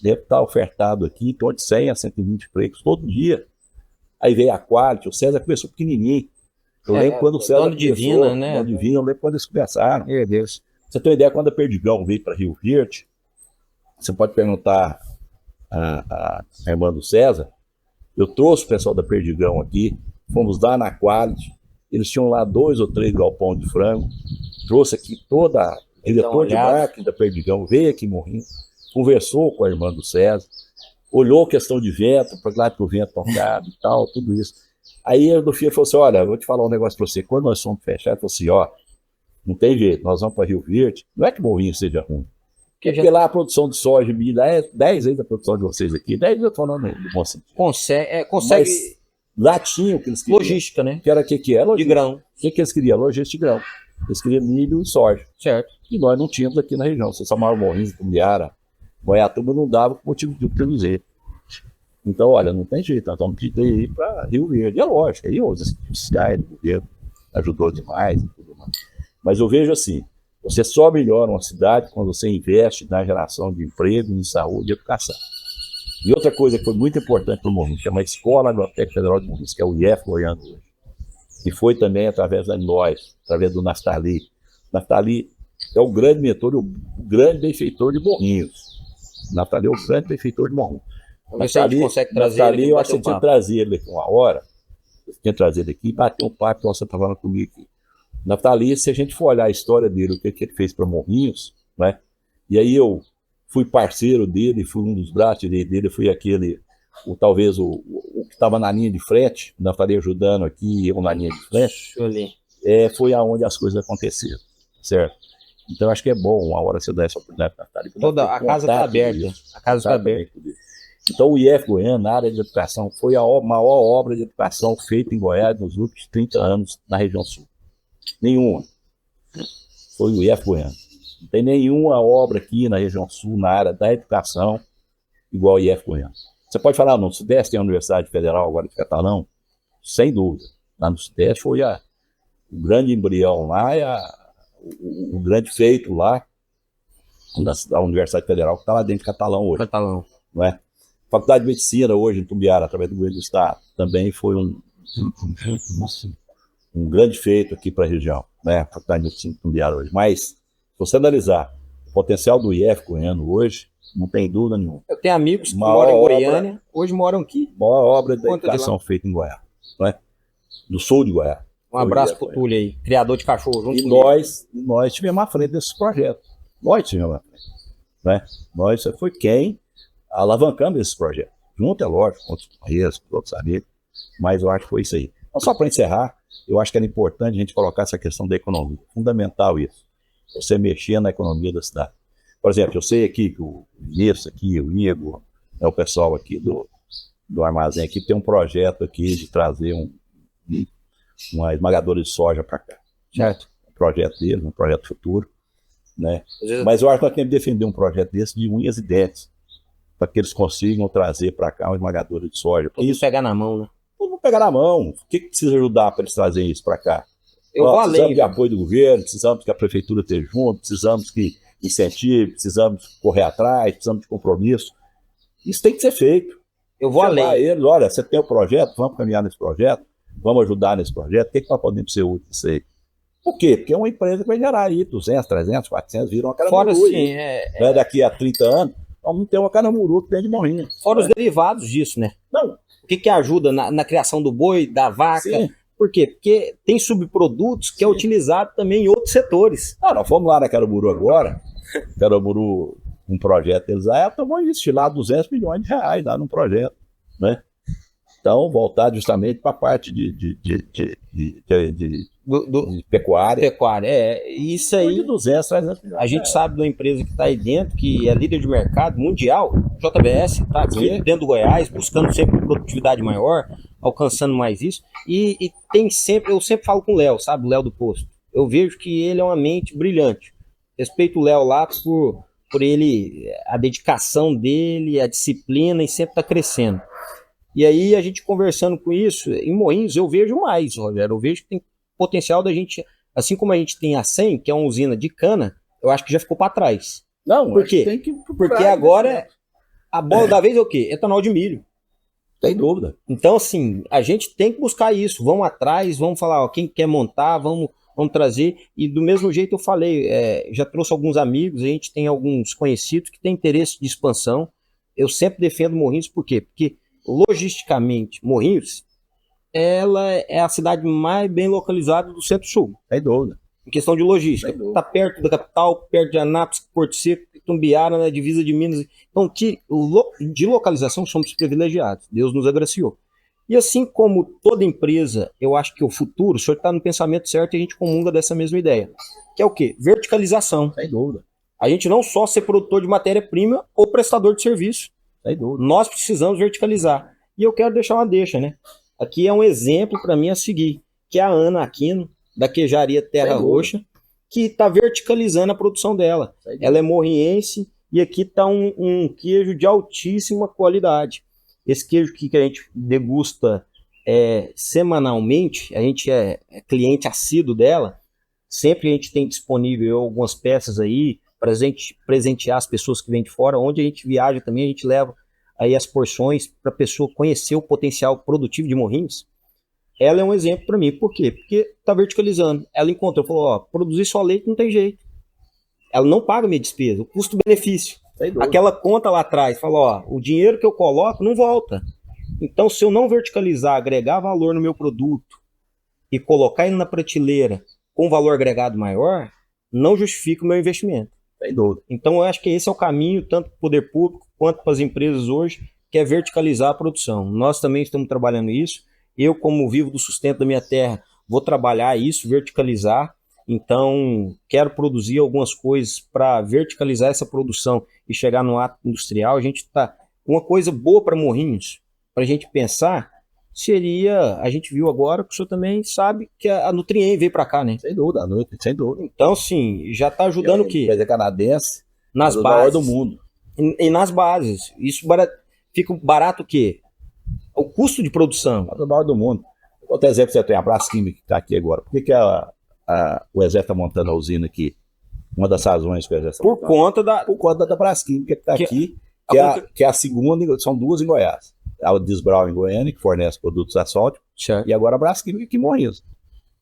deve estar ofertado aqui em torno de 100 a 120 empregos todo dia. Aí veio a Quality, o César começou pequenininho. Eu lembro quando o César Dono Divina, né? Dono Divina, eu lembro quando eles começaram. Meu Deus. Você tem uma ideia, quando a Perdigão veio para Rio Verde, você pode perguntar a irmã do César, eu trouxe o pessoal da Perdigão aqui, fomos lá na Quality, eles tinham lá 2 ou 3 galpões de frango, trouxe aqui toda a diretor de marketing da Perdigão, veio aqui em Morrinhos, conversou com a irmã do César, olhou a questão de vento, para lá que o vento tocava e tal, tudo isso. Aí o Dofia falou assim, olha, eu vou te falar um negócio para você, quando nós fomos fechados, falou assim, ó, não tem jeito, nós vamos para Rio Verde, não é que Morrinhos seja ruim, porque lá a produção de soja e milho é 10 vezes a produção de vocês aqui, 10 vezes eu estou falando do bom sentido. Consegue. Mas lá tinha o que eles queriam. Logística, né? Que era o que era? De grão. O que eles queriam? Logística de grão. Eles queriam milho e soja. Certo. E nós não tínhamos aqui na região. Você chamava Morrinhos, Tumbiara, Goiatuba não dava por motivo de dizer. Então, olha, não tem jeito, nós vamos pedir ir para Rio Verde. É lógico, aí os fiscais do governo ajudou demais e tudo mais. Mas eu vejo assim, você só melhora uma cidade quando você investe na geração de emprego, em saúde e educação. E outra coisa que foi muito importante para o Morrinhos, chama Escola Agrotécnica Federal de Morrinhos, que é o IF Goiano hoje. Que foi também através da nós, através do Naftali. Naftali é o grande mentor, o grande benfeitor de Morrinhos. Naftali é o grande benfeitor de Morrinhos. Naftali, consegue trazer Naftali, ele, eu acho que você tinha que trazer ele aqui uma hora, você tinha que trazer ele aqui e bater um papo que você está falando comigo aqui. Naftali, se a gente for olhar a história dele, o que ele fez para Morrinhos, né? E aí eu fui parceiro dele, fui um dos braços dele, fui aquele, talvez o que estava na linha de frente, o Naftali ajudando aqui, eu na linha de frente, foi aonde as coisas aconteceram, certo? Então acho que é bom uma hora você dar essa oportunidade para Naftali. Toda a casa está aberta. A casa está aberta. Então o IF Goiano, na área de educação, foi a maior obra de educação feita em Goiás nos últimos 30 anos na região sul. Nenhuma. Foi o IF Goiano. Não tem nenhuma obra aqui na região sul, na área da educação, igual o IF Goiano. Você pode falar, no Sudeste tem a Universidade Federal agora de Catalão? Sem dúvida. Lá no Sudeste foi o grande embrião lá, o grande feito lá, da Universidade Federal, que está lá dentro de Catalão hoje. Catalão. Não é? Faculdade de Medicina hoje em Tumbiara, através do governo do Estado, também foi um grande feito aqui para a região, né? A Faculdade de Medicina de Tumbiara hoje. Mas, se você analisar o potencial do IF Goiano hoje, não tem dúvida nenhuma. Eu tenho amigos que moram em Goiânia, hoje moram aqui. Maior obra da educação feita em Goiás, não é? Do sul de Goiás. Um abraço pro Túlio aí, criador de cachorro. Junto e nós tivemos à frente desses projetos. Nós tivemos à frente. Né? Nós foi quem alavancamos esses projetos. Junto, é lógico, com outros países, com outros amigos, mas eu acho que foi isso aí. Então, só para encerrar, eu acho que era importante a gente colocar essa questão da economia. Fundamental isso. Você mexer na economia da cidade. Por exemplo, eu sei aqui que o Vinícius aqui, o Igor, o pessoal aqui do armazém aqui tem um projeto aqui de trazer uma esmagadora de soja para cá. Certo. Um projeto dele, um projeto futuro, né? Às vezes- Mas eu acho que nós temos que defender um projeto desse de unhas e dentes, para que eles consigam trazer para cá uma esmagadora de soja. Porque Todo isso, pegar na mão, né? todo mundo pegar na mão. O que precisa ajudar para eles trazerem isso para cá? Eu vou Precisamos além. de apoio do governo, precisamos que a prefeitura esteja junto, precisamos que incentive, precisamos correr atrás, precisamos de compromisso. Isso tem que ser feito. Eu vou Chamar além. eles, olha, você tem um projeto, vamos caminhar nesse projeto, vamos ajudar nesse projeto, o que nós podemos ser úteis nisso aí? Por quê? Porque é uma empresa que vai gerar aí 200, 300, 400, viram uma Fora caramuru. assim, Daqui a 30 anos, vamos ter uma caramuru que tem de morrinha. fora os derivados disso, né? Não, O que ajuda na criação do boi, da vaca? sim. Por quê? Porque tem subprodutos que é utilizado também em outros setores. Nós fomos lá na Caramuru agora, Caramuru, um projeto deles lá, vão investir lá 200 milhões de reais lá num projeto, né? Então, voltado justamente para a parte de Do pecuária. pecuária. Isso Foi de aí, 200, 300 milhões. a gente sabe de uma empresa que está aí dentro, que é líder de mercado mundial, JBS, está aqui Sim. dentro do Goiás, buscando sempre produtividade maior, alcançando mais isso. E tem sempre, eu sempre falo com o Léo, sabe? O Léo do Posto. Eu vejo que ele é uma mente brilhante. Respeito o Léo lá por ele, a dedicação dele, a disciplina e sempre está crescendo. E aí a gente conversando com isso, em Morrinhos eu vejo mais, Rogério. Eu vejo que tem potencial da gente, assim como a gente tem a 100, que é uma usina de cana, eu acho que já ficou para trás. Não, Por acho que quê? tem que procurar Porque agora investimento. a bola da vez é o quê? Etanol de milho. Sem dúvida. Então, assim, a gente tem que buscar isso. Vamos atrás, vamos falar, ó, quem quer montar, vamos trazer. E do mesmo jeito eu falei, já trouxe alguns amigos, a gente tem alguns conhecidos que têm interesse de expansão. Eu sempre defendo Morrinhos, por quê? Porque logisticamente, Morrinhos, ela é a cidade mais bem localizada do Centro-Sul, Sem dúvida. em questão de logística. Sem dúvida. Está perto da capital, perto de Anápolis, Porto Seco, Itumbiara, na divisa de Minas. Então, de localização, somos privilegiados. Deus nos agraciou. E assim como toda empresa, eu acho que o futuro, o senhor está no pensamento certo e a gente comunga dessa mesma ideia. Que é o quê? Verticalização. Sem dúvida. A gente não só ser produtor de matéria-prima ou prestador de serviço. Sem dúvida. Nós precisamos verticalizar. E eu quero deixar uma deixa, né? Aqui é um exemplo para mim a seguir, que é a Ana Aquino, da queijaria Terra Sem dúvida. Roxa, que está verticalizando a produção dela. Sem dúvida. Ela é morriense e aqui está um queijo de altíssima qualidade. Esse queijo que a gente degusta semanalmente, a gente é cliente assíduo dela, sempre a gente tem disponível algumas peças aí, para presentear as pessoas que vêm de fora. Onde a gente viaja também, a gente leva aí as porções para a pessoa conhecer o potencial produtivo de Morrinhos. Ela é um exemplo para mim. Por quê? Porque está verticalizando. Ela encontrou, falou, ó, produzir só leite não tem jeito. Ela não paga minha despesa, o custo-benefício. Sem dúvida. Aquela conta lá atrás, falou, ó, o dinheiro que eu coloco não volta. Então, se eu não verticalizar, agregar valor no meu produto e colocar ele na prateleira com valor agregado maior, não justifica o meu investimento. Sem dúvida. Então, eu acho que esse é o caminho, tanto para o poder público quanto para as empresas hoje, que é verticalizar a produção. Nós também estamos trabalhando isso. Eu, como vivo do sustento da minha terra, vou trabalhar isso, verticalizar. Então, quero produzir algumas coisas para verticalizar essa produção e chegar no ato industrial. A gente está... Uma coisa boa para Morrinhos, para a gente pensar, seria... A gente viu agora, que o senhor também sabe, que a Nutrien veio para cá, né? Sem dúvida, à noite, sem dúvida. Então, sim, já está ajudando o quê? Empresa canadense, Nas a maior bases. do mundo. E nas bases. Isso fica barato o quê? O custo de produção. A maior do mundo. Outro exemplo, você tem a Braskem que está aqui agora. Por que o Exército está montando a usina aqui? Uma das razões que o Exército Por conta da... Por conta da Braskem que está Que- aqui, que é a segunda, são duas em Goiás. A Disbrau em Goiânia, que fornece produtos assóticos, Certo. e agora a Braskem aqui em Morrinhos,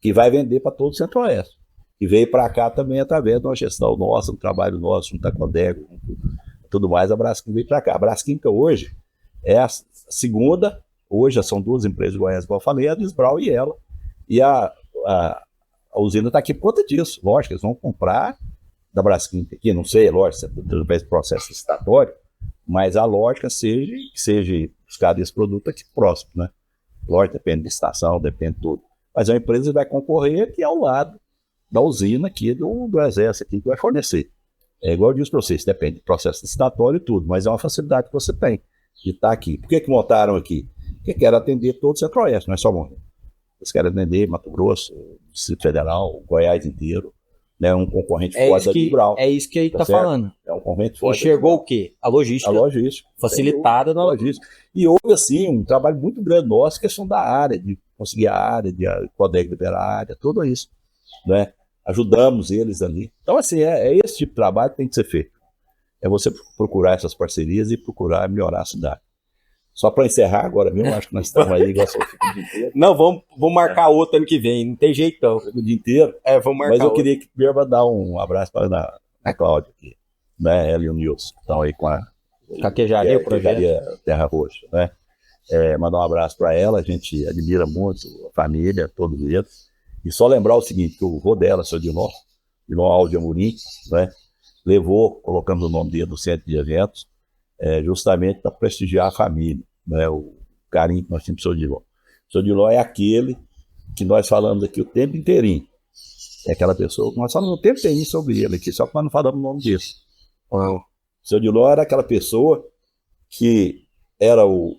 que vai vender para todo o Centro-Oeste. E veio para cá também através de uma gestão nossa, um trabalho nosso, junto com a Codego, tudo mais, a Braskem veio para cá. A Braskem hoje é a segunda, hoje já são duas empresas de Goiás, como eu falei, a Disbrau e ela. E a usina está aqui por conta disso. Lógico, eles vão comprar da Braskem aqui, não sei, lógico, através do processo licitatório, mas a lógica que seja buscado esse produto aqui próximo, né? Lógico, depende de estação, depende de tudo. Mas a empresa vai concorrer aqui ao lado da usina aqui do Exército aqui, que vai fornecer. É igual eu disse para vocês, depende do processo licitatório e tudo, mas é uma facilidade que você tem de estar aqui. Por que montaram aqui? Porque quer atender todo o Centro-Oeste, não é só Morrinhos. Eles querem vender Mato Grosso, Distrito Federal, Goiás inteiro. Né, um concorrente forte da Vibral. É isso que aí tá certo? falando. É um concorrente forte. Enxergou o quê? A logística. A logística. Facilitada na logística. E houve, assim, um trabalho muito grande nosso, questão da área, de conseguir a área, de poder liberar a área, tudo isso. Né? Ajudamos eles ali. Então, assim, é esse tipo de trabalho que tem que ser feito. É você procurar essas parcerias e procurar melhorar a cidade. Só para encerrar agora mesmo, acho que nós estamos aí igual o dia inteiro. Não, vamos marcar outro ano que vem, não tem jeitão. O dia inteiro. Vamos marcar. Mas eu queria que primeiro mandar um abraço para a Cláudia aqui, né? Ela e o Nilson, que estão aí com a Queijaria, o projeto. Terra Roxa, né? Mandar um abraço para ela, a gente admira muito a família, todos eles. E só lembrar o seguinte, que o vô dela, seu Dilon Aldo Amorim, né? Colocamos o nome dele no centro de eventos, justamente para prestigiar a família, né? O carinho que nós temos pro seu Dilon. O seu Dilon é aquele que nós falamos aqui o tempo inteirinho. É aquela pessoa que nós falamos o tempo inteirinho sobre ele aqui, só que nós não falamos o nome disso. O seu Dilon era aquela pessoa que era o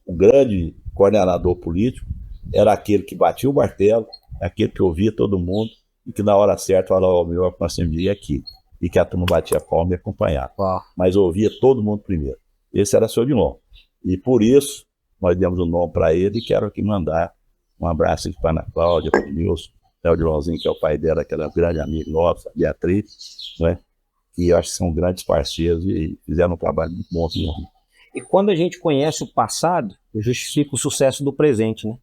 grande coordenador político, era aquele que batia o martelo, aquele que ouvia todo mundo e que na hora certa falava, o melhor que nós temos de ir aqui. E que a turma batia a palma e acompanhava. Mas ouvia todo mundo primeiro. Esse era o seu Dilon. E por isso, nós demos o nome para ele e quero aqui mandar um abraço para a Ana Cláudia, para o Nilson, o Dilonzinho, que é o pai dela, que era um grande amigo nosso, a Beatriz, né? E eu acho que são grandes parceiros e fizeram um trabalho muito bom. Assim. E quando a gente conhece o passado, justifica o sucesso do presente, né?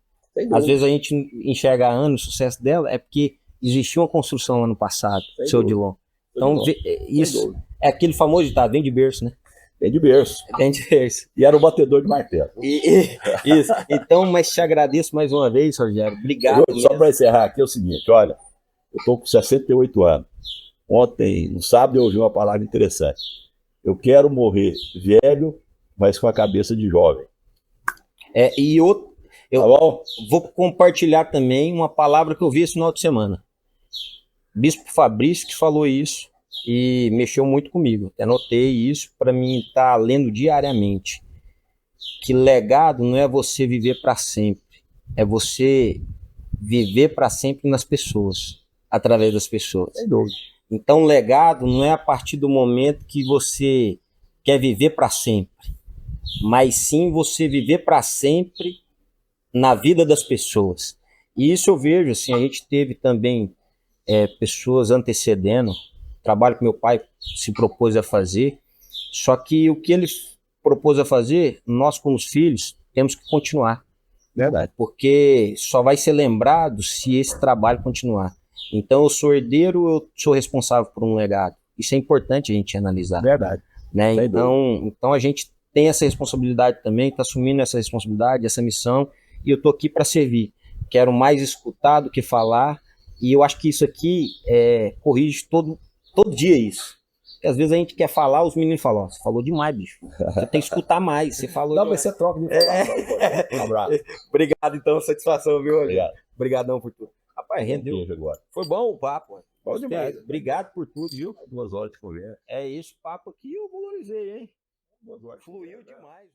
Às vezes a gente enxerga há anos o sucesso dela, é porque existiu uma construção lá no passado, seu Dilon. Então, isso é aquele famoso ditado, vem de berço, né? Vem de berço. Vem de berço. E era o batedor de martelo. Isso. Então, mas te agradeço mais uma vez, Rogério. Obrigado. Só para encerrar aqui é o seguinte, olha, eu estou com 68 anos. Ontem, no sábado, eu ouvi uma palavra interessante. Eu quero morrer velho, mas com a cabeça de jovem. E eu vou compartilhar também uma palavra que eu vi esse final de semana. Bispo Fabrício que falou isso e mexeu muito comigo. Anotei isso para mim estar lendo diariamente. Que legado não é você viver para sempre, é você viver para sempre nas pessoas, através das pessoas. Sem dúvida. Então, legado não é a partir do momento que você quer viver para sempre, mas sim você viver para sempre na vida das pessoas. E isso eu vejo, assim, a gente teve também pessoas antecedendo, trabalho que meu pai se propôs a fazer, só que o que ele propôs a fazer, nós como os filhos temos que continuar. Verdade. Porque só vai ser lembrado se esse trabalho continuar. Então eu sou herdeiro, eu sou responsável por um legado. Isso é importante a gente analisar. Verdade. Né? Então a gente tem essa responsabilidade também, está assumindo essa responsabilidade, essa missão, e eu estou aqui para servir. Quero mais escutar do que falar, e eu acho que isso aqui corrige todo dia isso. Porque às vezes a gente quer falar, os meninos falam, você falou demais, bicho. Você tem que escutar mais. Você falou. Não, mas você troca de falar. Um abraço. Obrigado, então, satisfação, viu? Obrigado. Obrigadão por tudo. Rapaz, rendeu. Agora. Foi bom o papo. Bom demais. Obrigado por tudo, viu? 2 horas de conversa. Esse papo aqui eu valorizei, hein? Fluiu demais.